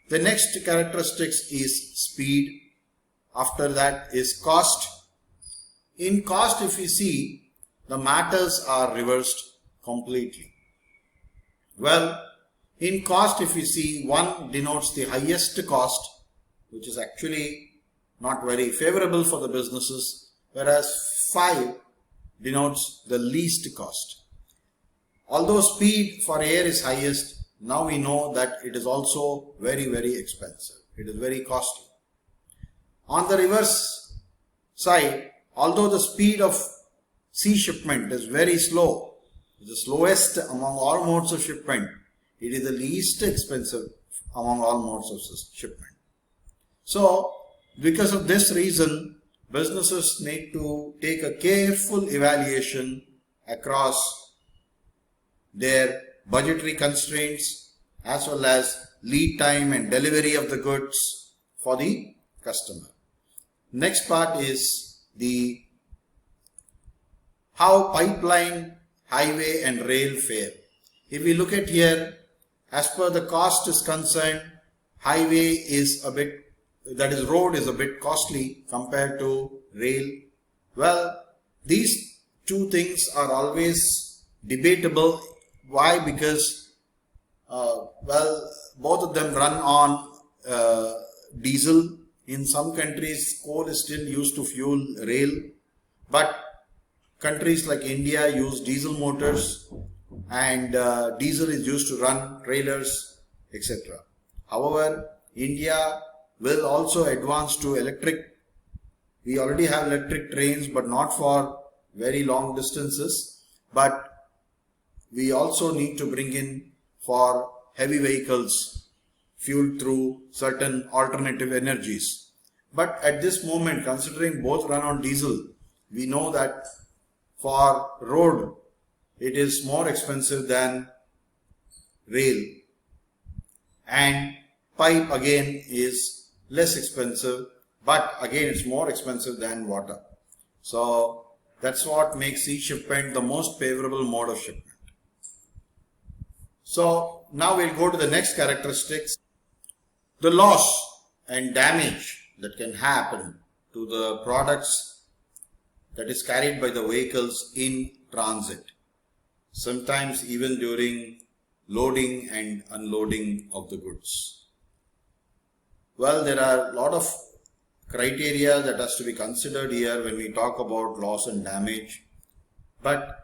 the next characteristics is speed. After that is cost. In cost, if you see, the matters are reversed completely. Well, in cost, if you see, 1 denotes the highest cost, which is actually not very favorable for the businesses, whereas 5 denotes the least cost. Although speed for air is highest, now we know that it is also very, very expensive. It is very costly. On the reverse side, although the speed of sea shipment is very slow, the slowest among all modes of shipment, it is the least expensive among all modes of shipment. So, because of this reason, businesses need to take a careful evaluation across their budgetary constraints as well as lead time and delivery of the goods for the customer. Next part is the how pipeline, highway and rail fare. If we look at here, as per the cost is concerned, highway is a bit, that is road is a bit costly compared to rail. Well, these two things are always debatable. Why? Because both of them run on diesel. In some countries, coal is still used to fuel rail, but countries like India use diesel motors, and diesel is used to run trailers, etc. However, India will also advance to electric. We already have electric trains, but not for very long distances. But we also need to bring in for heavy vehicles fueled through certain alternative energies. But at this moment, considering both run on diesel, we know that for road it is more expensive than rail, and pipe again is less expensive, but again it's more expensive than water. So that's what makes sea shipment the most favorable mode of shipment. So now we'll go to the next characteristics. The loss and damage that can happen to the products that is carried by the vehicles in transit, sometimes even during loading and unloading of the goods. Well, there are a lot of criteria that has to be considered here when we talk about loss and damage. But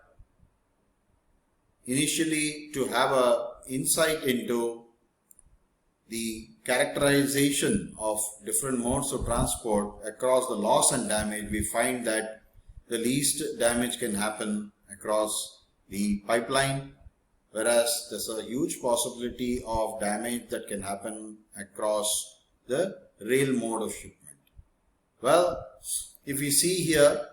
initially, to have a insight into the characterization of different modes of transport across the loss and damage, we find that the least damage can happen across the pipeline, whereas there's a huge possibility of damage that can happen across the rail mode of shipment. Well, if we see here,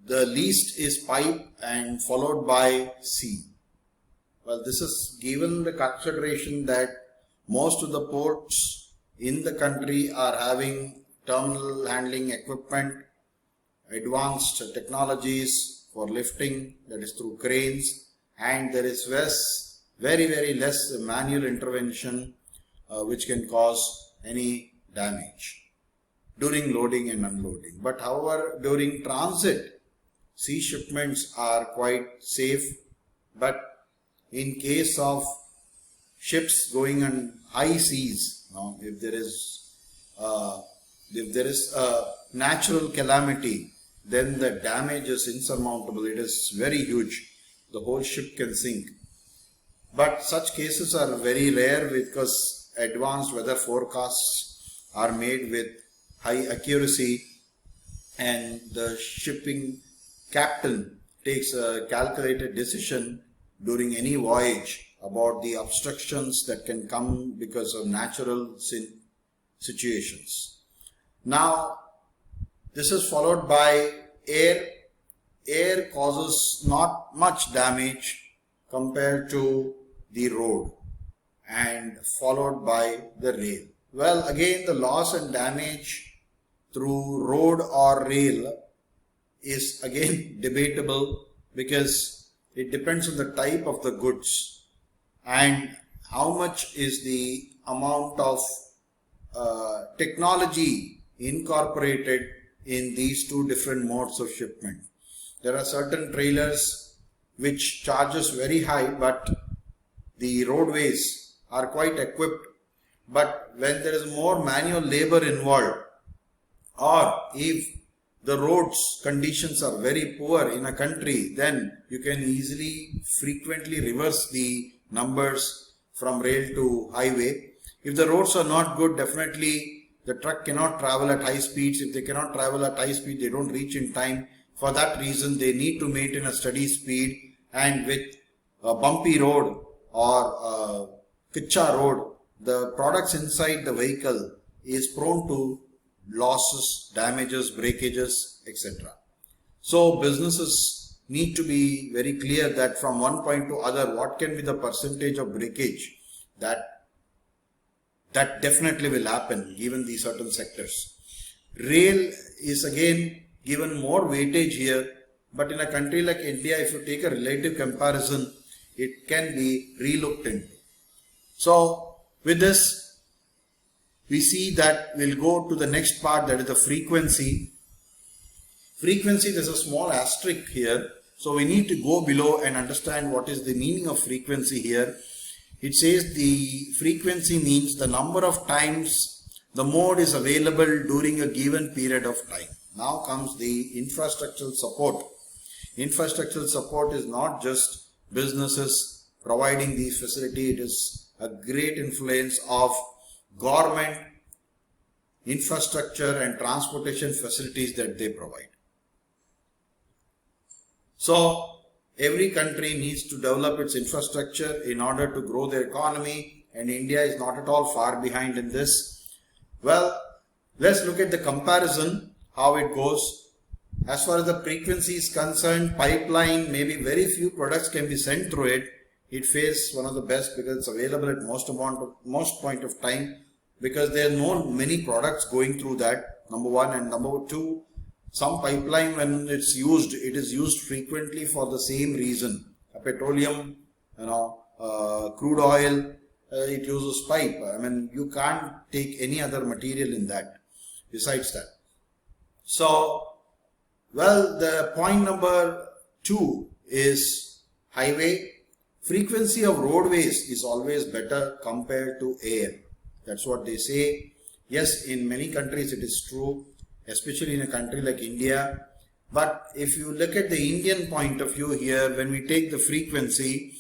the least is pipe and followed by sea. Well, this is given the consideration that most of the ports in the country are having terminal handling equipment, advanced technologies for lifting, that is through cranes, and there is very less manual intervention which can cause any damage during loading and unloading. But however, during transit, sea shipments are quite safe, but in case of ships going on high seas, if there is a natural calamity, then the damage is insurmountable. It is very huge. The whole ship can sink. But such cases are very rare because advanced weather forecasts are made with high accuracy, and the shipping captain takes a calculated decision during any voyage about the obstructions that can come because of natural situations. Now, this is followed by air. Air causes not much damage compared to the road, and followed by the rail. Well, again, the loss and damage through road or rail is again debatable, because it depends on the type of the goods and how much is the amount of technology incorporated in these two different modes of shipment. There are certain trailers which charges very high, but the roadways are quite equipped. But when there is more manual labor involved, or if the roads conditions are very poor in a country, then you can easily frequently reverse the numbers from rail to highway. If the roads are not good, definitely the truck cannot travel at high speeds. If they cannot travel at high speed, they don't reach in time. For that reason, they need to maintain a steady speed, and with a bumpy road or a kitcha road, the products inside the vehicle is prone to losses, damages, breakages, etc. So businesses need to be very clear that from one point to other, what can be the percentage of breakage that definitely will happen given these certain sectors. Rail is again given more weightage here, but in a country like India, if you take a relative comparison, it can be relooked into. So with this, we see that we'll go to the next part, that is the frequency. Frequency, there's a small asterisk here, so we need to go below and understand what is the meaning of frequency here. It says the frequency means the number of times the mode is available during a given period of time. Now comes the infrastructural support. Infrastructural support is not just businesses providing these facilities, it is a great influence of government, infrastructure and transportation facilities that they provide. So every country needs to develop its infrastructure in order to grow their economy, and India is not at all far behind in this. Well, let's look at the comparison, how it goes. As far as the frequency is concerned, pipeline, maybe very few products can be sent through it. It fares one of the best because it's available at most point of time, because there are no many products going through that, number one. And number two, some pipeline, when it's used, it is used frequently for the same reason. A petroleum, crude oil, it uses pipe. I mean, you can't take any other material in that besides that. So, well, the point number 2 is highway. Frequency of roadways is always better compared to air. That's what they say. Yes, in many countries it is true, especially in a country like India. But if you look at the Indian point of view here, when we take the frequency,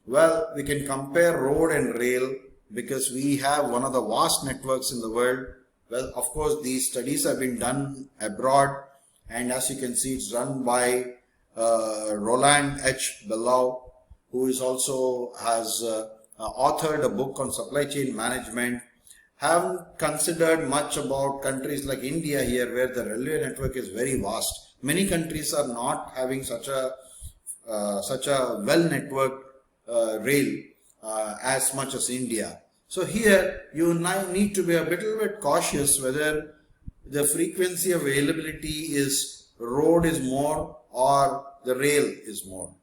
well, we can compare road and rail because we have one of the vast networks in the world. Well, of course, these studies have been done abroad, and as you can see, it's run by Roland H. Bellow, who is also has authored a book on supply chain management. Haven't considered much about countries like India here, where the railway network is very vast. Many countries are not having such a well-networked rail as much as India. So here you now need to be a little bit cautious whether the frequency availability is road is more or the rail is more.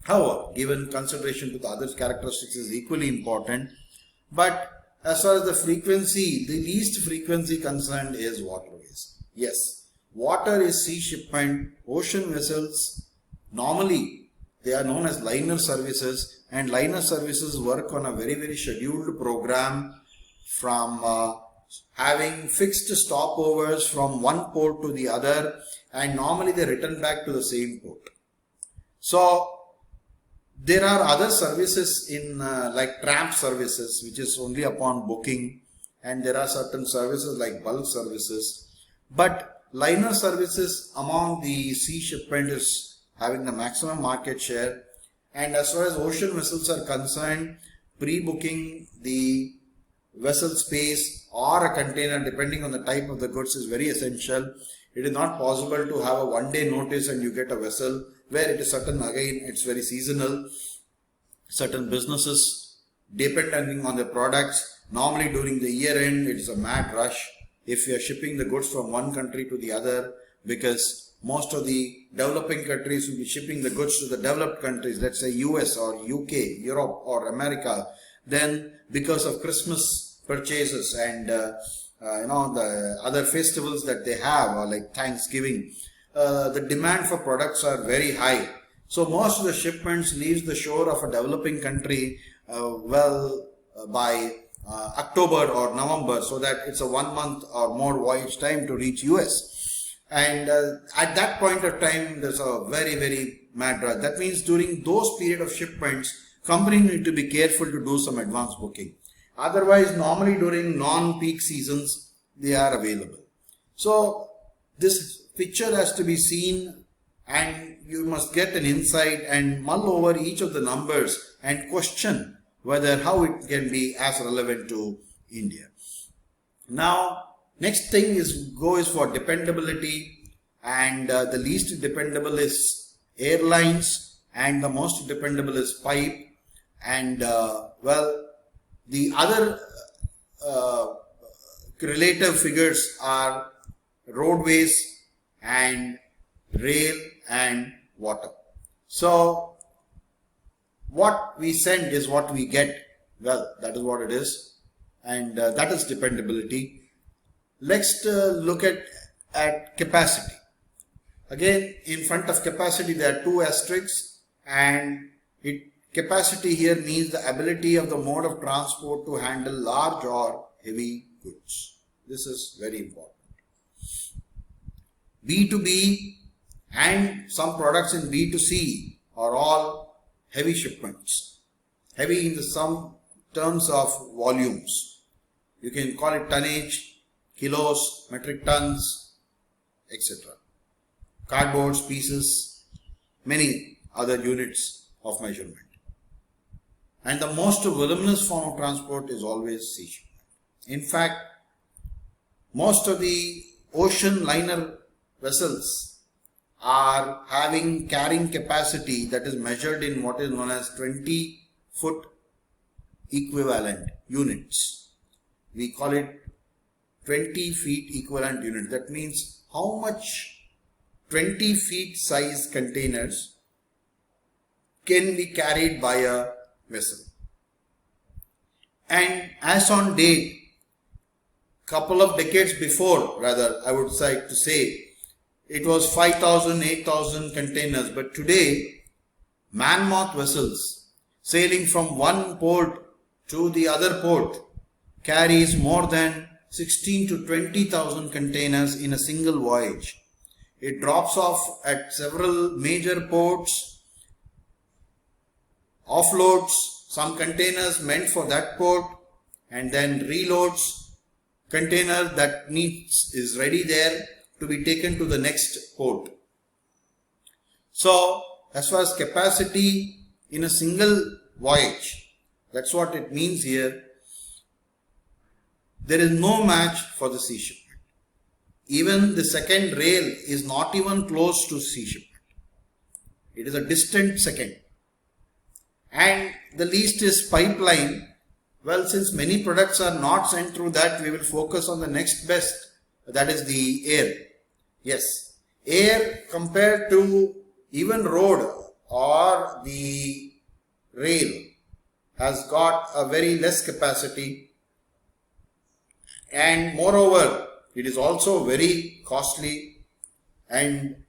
However, given consideration to the other characteristics is equally important. But as far as the frequency, the least frequency concerned is waterways. Yes, water is sea shipment. Ocean vessels, normally they are known as liner services, and liner services work on a very, very scheduled program from having fixed stopovers from one port to the other, and normally they return back to the same port. So there are other services in like tramp services, which is only upon booking, and there are certain services like bulk services. But liner services among the sea shipment having the maximum market share. And as far as ocean vessels are concerned, pre-booking the vessel space or a container depending on the type of the goods is very essential. It is not possible to have a one-day notice and you get a vessel where it is certain, again it's very seasonal. Certain businesses depending on the products, normally during the year end it is a mad rush if you are shipping the goods from one country to the other, because most of the developing countries will be shipping the goods to the developed countries, let's say US or UK, Europe or America. Then because of Christmas purchases and the other festivals that they have, or like Thanksgiving, the demand for products are very high. So most of the shipments leaves the shore of a developing country by October or November, so that it's a 1 month or more voyage time to reach US. And at that point of time, there's a very, very mad rush. That means during those period of shipments, companies need to be careful to do some advance booking. Otherwise, normally during non-peak seasons, they are available. So this picture has to be seen, and you must get an insight and mull over each of the numbers and question whether how it can be as relevant to India. Now, next thing is for dependability, and the least dependable is airlines and the most dependable is pipe, and the other relative figures are roadways and rail and water. So what we send is what we get. Well, that is what it is, and that is dependability. Let's look at capacity. Again, in front of capacity there are two asterisks, and capacity here means the ability of the mode of transport to handle large or heavy goods. This is very important. B2B and some products in B2C are all heavy shipments. Heavy in some terms of volumes. You can call it tonnage, kilos, metric tons, etc. Cardboards, pieces, many other units of measurement. And the most voluminous form of transport is always sea shipment. In fact, most of the ocean liner vessels are having carrying capacity that is measured in what is known as 20-foot equivalent units. We call it 20 feet equivalent unit. That means how much 20 feet size containers can be carried by a vessel. And as on date, couple of decades before, rather I would like to say, it was 5,000, 8,000 containers, but today man-moth vessels sailing from one port to the other port carries more than 16 to 20,000 containers in a single voyage. It drops off at several major ports, offloads some containers meant for that port, and then reloads container that is ready there to be taken to the next port. So as far as capacity in a single voyage, that's what it means here. There is no match for the sea shipment. Even the second rail is not even close to sea shipment. It is a distant second. And the least is pipeline. Well, since many products are not sent through that, we will focus on the next best, that is the air. Yes, air compared to even road or the rail has got a very less capacity, and moreover it is also very costly, and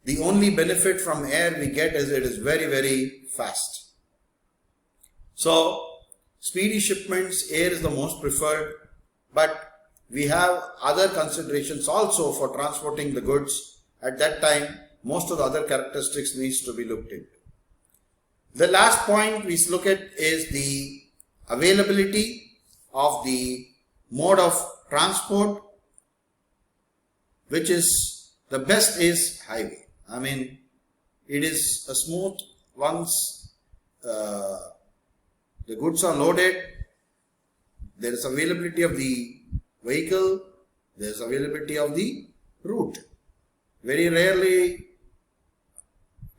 the only benefit from air we get is it is very, very fast. So speedy shipments, air is the most preferred, but we have other considerations also for transporting the goods. At that time, most of the other characteristics needs to be looked into. The last point we look at is the availability of the mode of transport, which is the best is highway. I mean, it is a smooth once the goods are loaded. There is availability of the vehicle, there is availability of the route. Very rarely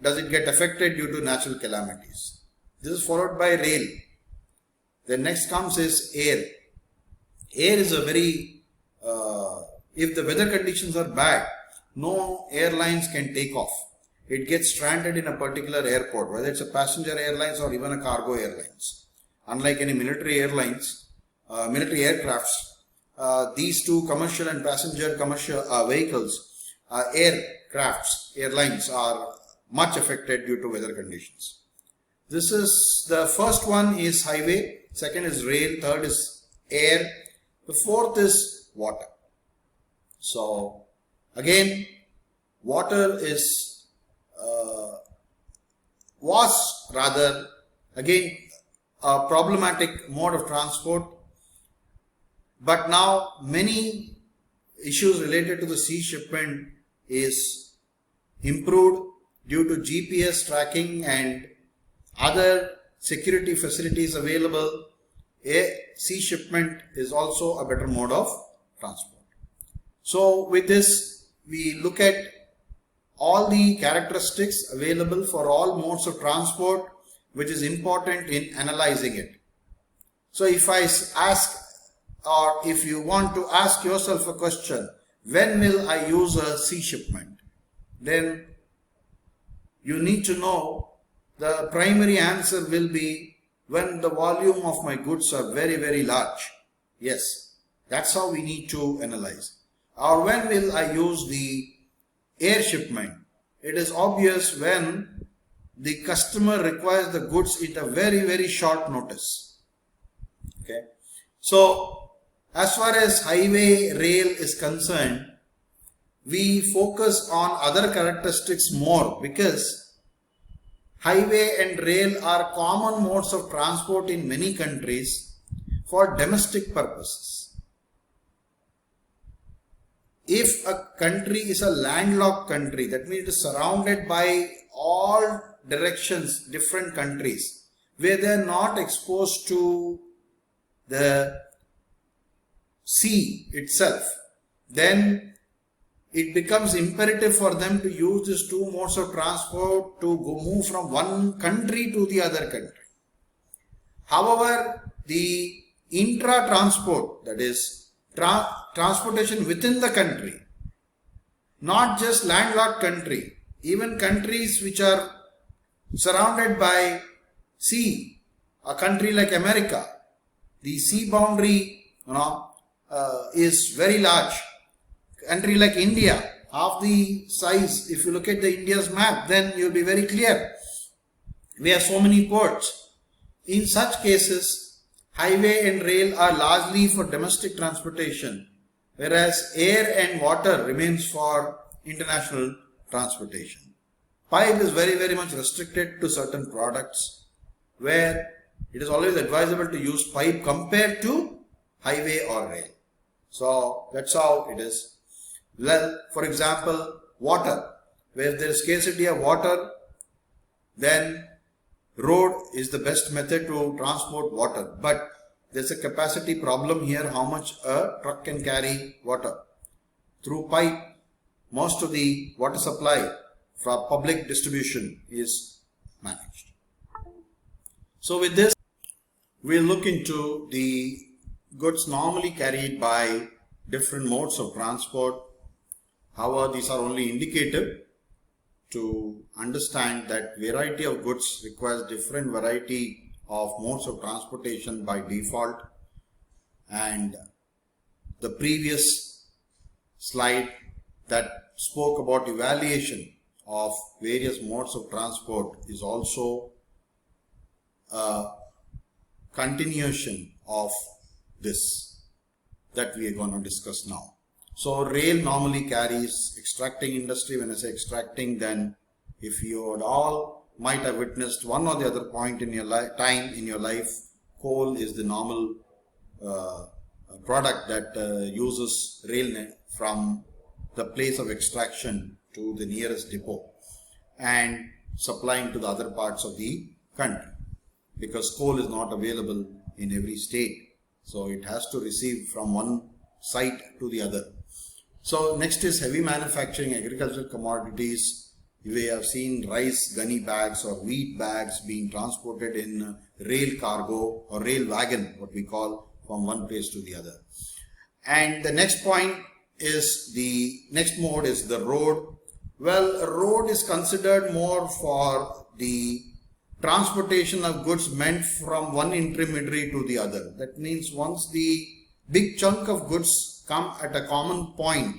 does it get affected due to natural calamities. This is followed by rail. Then next comes is air. Air is a very, if the weather conditions are bad, no airlines can take off. It gets stranded in a particular airport, whether it's a passenger airlines or even a cargo airlines. Unlike any military airlines, military aircrafts, these two commercial and passenger commercial vehicles, airlines are much affected due to weather conditions. This is the first one is highway, second is rail, third is air, the fourth is water. So again, water was rather again a problematic mode of transport, but now many issues related to the sea shipment is improved due to GPS tracking and other security facilities available. Sea shipment is also a better mode of transport. So with this, we look at all the characteristics available for all modes of transport, which is important in analyzing it. So if I ask, or if you want to ask yourself a question, when will I use a sea shipment? Then you need to know the primary answer will be when the volume of my goods are very, very large. Yes, that's how we need to analyze. Or when will I use the air shipment? It is obvious when the customer requires the goods at a very, very short notice. Okay. So as far as highway rail is concerned, we focus on other characteristics more because highway and rail are common modes of transport in many countries for domestic purposes. If a country is a landlocked country, that means it is surrounded by all directions, different countries, where they are not exposed to the sea itself, then it becomes imperative for them to use these two modes of transport to move from one country to the other country. However, the intra-transport, that is transportation within the country, not just landlocked country, even countries which are surrounded by sea, a country like America, the sea boundary is very large. Country like India, half the size, if you look at the India's map, then you'll be very clear. We have so many ports. In such cases, highway and rail are largely for domestic transportation, whereas air and water remains for international transportation. Pipe is very, very much restricted to certain products, where it is always advisable to use pipe compared to highway or rail. So that's how it is. Well, for example, water, where there is scarcity of water, then road is the best method to transport water. But there's a capacity problem here, how much a truck can carry water. Through pipe, most of the water supply from public distribution is managed. So with this, we'll look into the goods normally carried by different modes of transport. However, these are only indicative to understand that variety of goods requires different variety of modes of transportation by default, and the previous slide that spoke about evaluation of various modes of transport is also a continuation of this that we are going to discuss now. So rail normally carries extracting industry. When I say extracting, then if you would all might have witnessed one or the other point in your time in your life, coal is the normal product that uses rail from the place of extraction to the nearest depot. And supplying to the other parts of the country, because coal is not available in every state. So it has to receive from one site to the other. So next is heavy manufacturing, agricultural commodities. We have seen rice gunny bags or wheat bags being transported in rail cargo or rail wagon, what we call, from one place to the other. And the next point is the next mode is the road. Well, a road is considered more for the transportation of goods meant from one intermediary to the other. That means once the big chunk of goods come at a common point,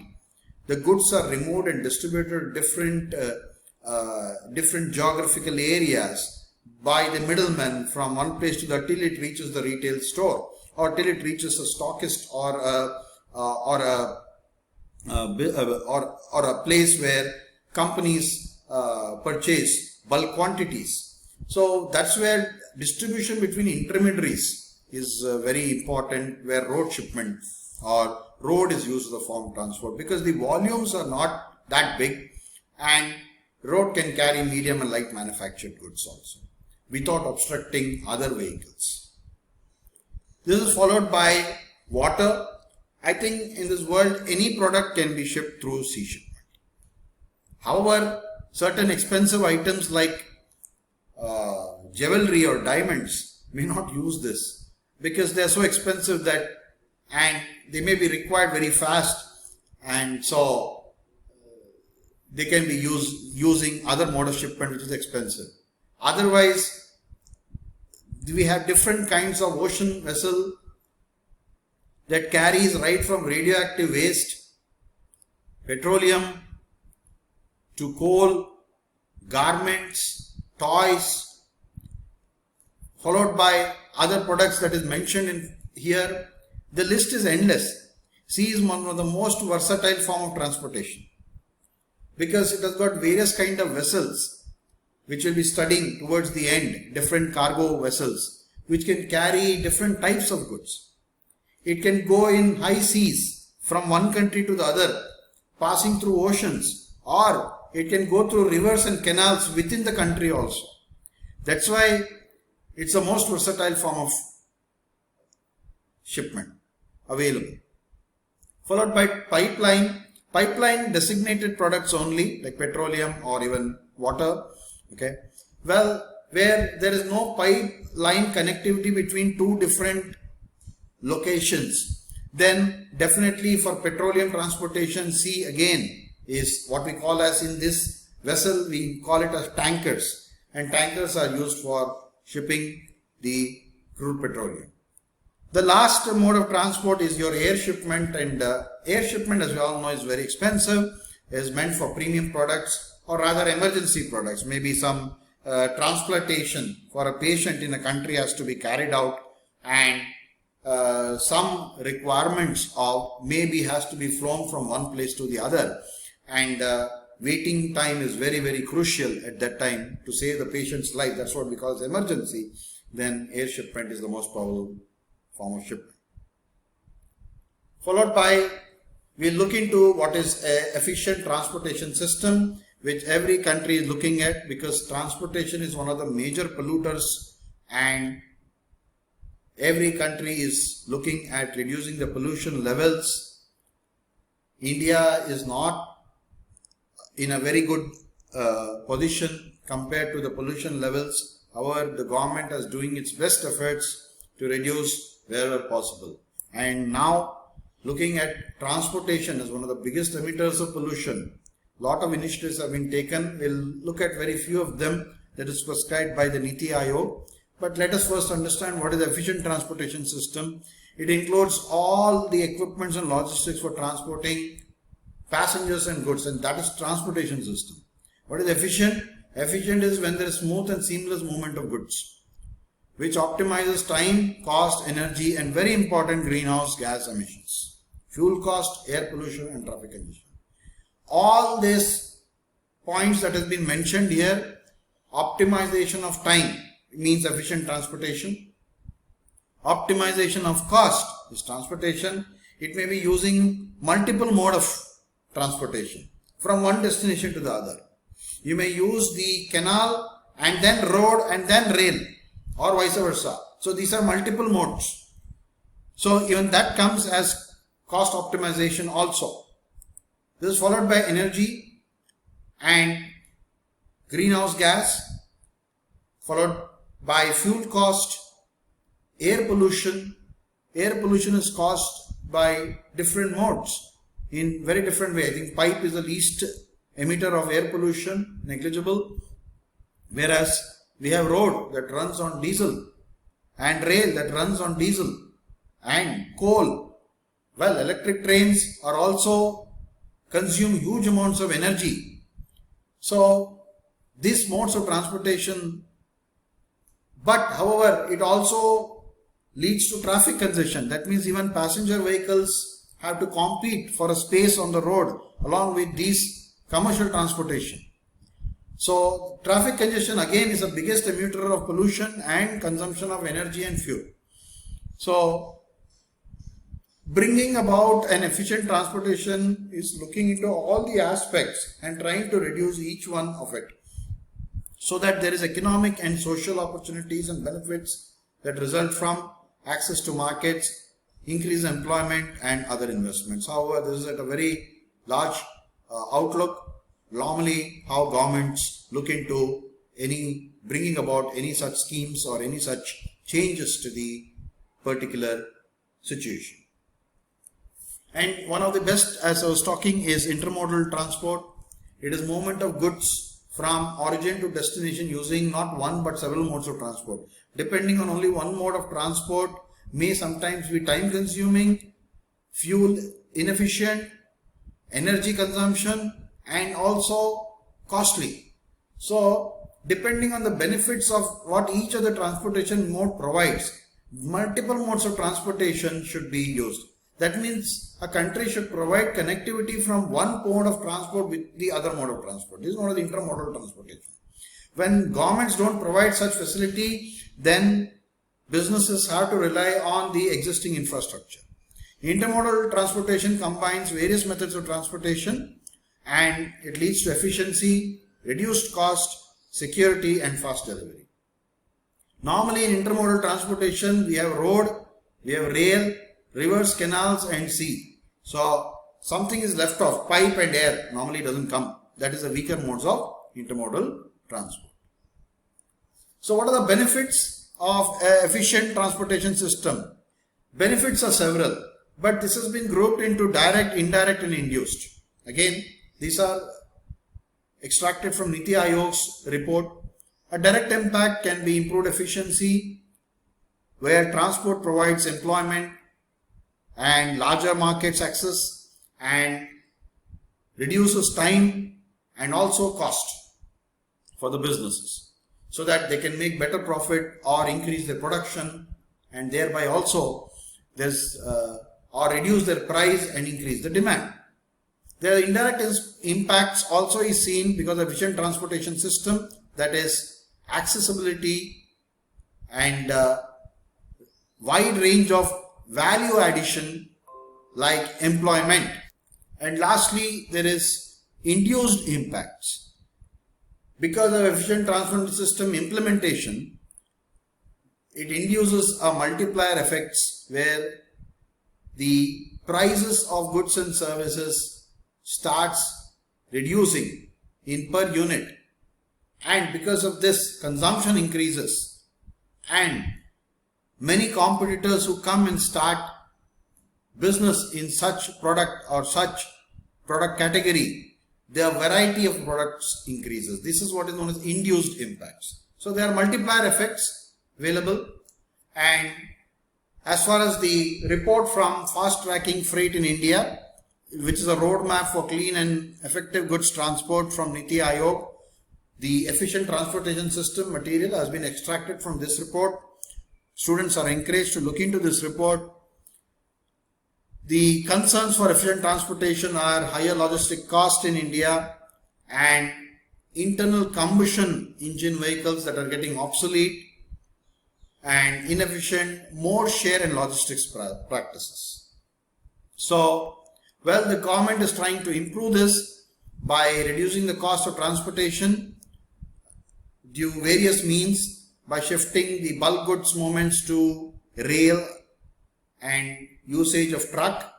the goods are removed and distributed different geographical areas by the middlemen from one place to the other till it reaches the retail store, or till it reaches a stockist or a place where companies purchase bulk quantities. So that's where distribution between intermediaries is very important, where road shipment or road is used as a form of transport, because the volumes are not that big and road can carry medium and light manufactured goods also without obstructing other vehicles. This is followed by water. I think in this world any product can be shipped through sea shipment. However, certain expensive items like jewelry or diamonds may not use this because they are so expensive that, and they may be required very fast, and so they can be using other mode of shipment which is expensive. Otherwise, we have different kinds of ocean vessel that carries right from radioactive waste, petroleum, to coal, garments, toys, followed by other products that is mentioned in here. The list is endless. Sea is one of the most versatile form of transportation because it has got various kind of vessels which we'll be studying towards the end, different cargo vessels which can carry different types of goods. It can go in high seas from one country to the other, passing through oceans, or it can go through rivers and canals within the country also. That's why it's the most versatile form of shipment available. Followed by pipeline. Pipeline designated products only, like petroleum or even water. Okay. Well, where there is no pipeline connectivity between two different locations, then definitely for petroleum transportation, sea again is what we call as, in this vessel we call it as tankers, and tankers are used for shipping the crude petroleum. The last mode of transport is your air shipment, and air shipment, as we all know, is very expensive, is meant for premium products or rather emergency products. Maybe some transplantation for a patient in a country has to be carried out, and some requirements of maybe has to be flown from one place to the other, and waiting time is very, very crucial at that time to save the patient's life. That's what we call as emergency. Then air shipment is the most powerful form of shipment. Followed by, we'll look into what is an efficient transportation system, which every country is looking at, because transportation is one of the major polluters and every country is looking at reducing the pollution levels. India is not in a very good position compared to the pollution levels. However, the government is doing its best efforts to reduce wherever possible. And now, looking at transportation as one of the biggest emitters of pollution, lot of initiatives have been taken. We'll look at very few of them that is prescribed by the NITI Aayog. But let us first understand what is the efficient transportation system. It includes all the equipments and logistics for transporting passengers and goods, and that is transportation system. What is efficient? Efficient is when there is smooth and seamless movement of goods, which optimizes time, cost, energy, and very important, greenhouse gas emissions, fuel cost, air pollution, and traffic congestion. All these points that has been mentioned here, optimization of time means efficient transportation. Optimization of cost is transportation. It may be using multiple mode of transportation from one destination to the other. You may use the canal and then road and then rail, or vice versa. So these are multiple modes. So even that comes as cost optimization also. This is followed by energy and greenhouse gas, followed by fuel cost, air pollution. Air pollution is caused by different modes in very different way. I think pipe is the least emitter of air pollution, negligible, whereas we have road that runs on diesel and rail that runs on diesel and coal. Well, electric trains are also consume huge amounts of energy. So these modes of transportation, but however, it also leads to traffic congestion. That means even passenger vehicles have to compete for a space on the road along with these commercial transportation. So traffic congestion again is the biggest emitter of pollution and consumption of energy and fuel. So bringing about an efficient transportation is looking into all the aspects and trying to reduce each one of it, so that there is economic and social opportunities and benefits that result from access to markets, increased employment and other investments. However, this is at a very large outlook. Normally how governments look into any bringing about any such schemes or any such changes to the particular situation. And one of the best, as I was talking, is intermodal transport. It is movement of goods from origin to destination using not one but several modes of transport. Depending on only one mode of transport may sometimes be time consuming, fuel inefficient, energy consumption and also costly. So depending on the benefits of what each of the transportation mode provides, multiple modes of transportation should be used. That means a country should provide connectivity from one mode of transport with the other mode of transport. This is one of the intermodal transportation. When governments don't provide such facility, then businesses have to rely on the existing infrastructure. Intermodal transportation combines various methods of transportation and it leads to efficiency, reduced cost, security and fast delivery. Normally in intermodal transportation we have road, we have rail, rivers, canals and sea. So something is left off, pipe and air normally doesn't come. That is the weaker modes of intermodal transport. So what are the benefits of an efficient transportation system? Benefits are several, but this has been grouped into direct, indirect and induced. Again, these are extracted from Niti Aayog's report. A direct impact can be improved efficiency, where transport provides employment and larger markets access and reduces time and also cost for the businesses, so that they can make better profit or increase their production and thereby also or reduce their price and increase the demand. The indirect impacts also is seen because of efficient transportation system, that is accessibility and wide range of value addition like employment. And lastly, there is induced impacts. Because of efficient transport system implementation, it induces a multiplier effects where the prices of goods and services starts reducing in per unit, and because of this consumption increases and many competitors who come and start business in such product or such product category, their variety of products increases. This is what is known as induced impacts. So there are multiplier effects available. And as far as the report from Fast Tracking Freight in India, which is a roadmap for clean and effective goods transport from Niti Aayog, the efficient transportation system material has been extracted from this report. Students are encouraged to look into this report. The concerns for efficient transportation are higher logistic cost in India and internal combustion engine vehicles that are getting obsolete and inefficient mode share and logistics practices. So, well, the government is trying to improve this by reducing the cost of transportation due various means, by shifting the bulk goods movements to rail and usage of truck,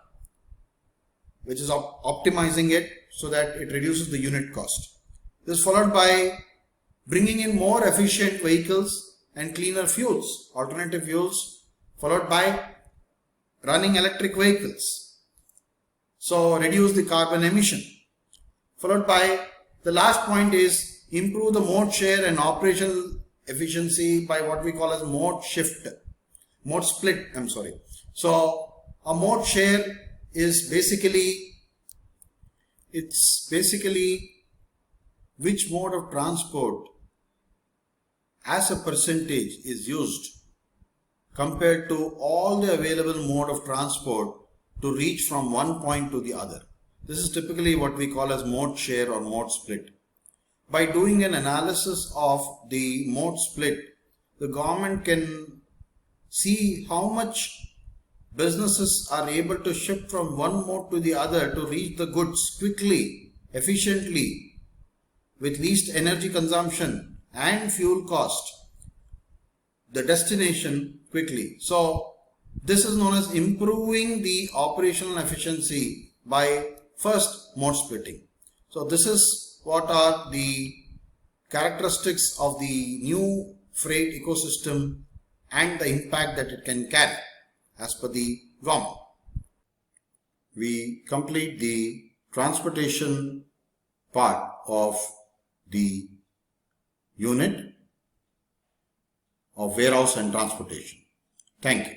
which is optimizing it so that it reduces the unit cost. This is followed by bringing in more efficient vehicles and cleaner fuels, alternative fuels, followed by running electric vehicles, so reduce the carbon emission. Followed by the last point is improve the mode share and operational efficiency by what we call as mode split. So a mode share is basically which mode of transport as a percentage is used compared to all the available mode of transport to reach from one point to the other. This is typically what we call as mode share or mode split. By doing an analysis of the mode split, the government can see how much businesses are able to shift from one mode to the other to reach the goods quickly, efficiently, with least energy consumption and fuel cost, the destination quickly. So this is known as improving the operational efficiency by first mode splitting. So this is what are the characteristics of the new freight ecosystem and the impact that it can carry as per the government. We complete the transportation part of the unit of warehouse and transportation. Thank you.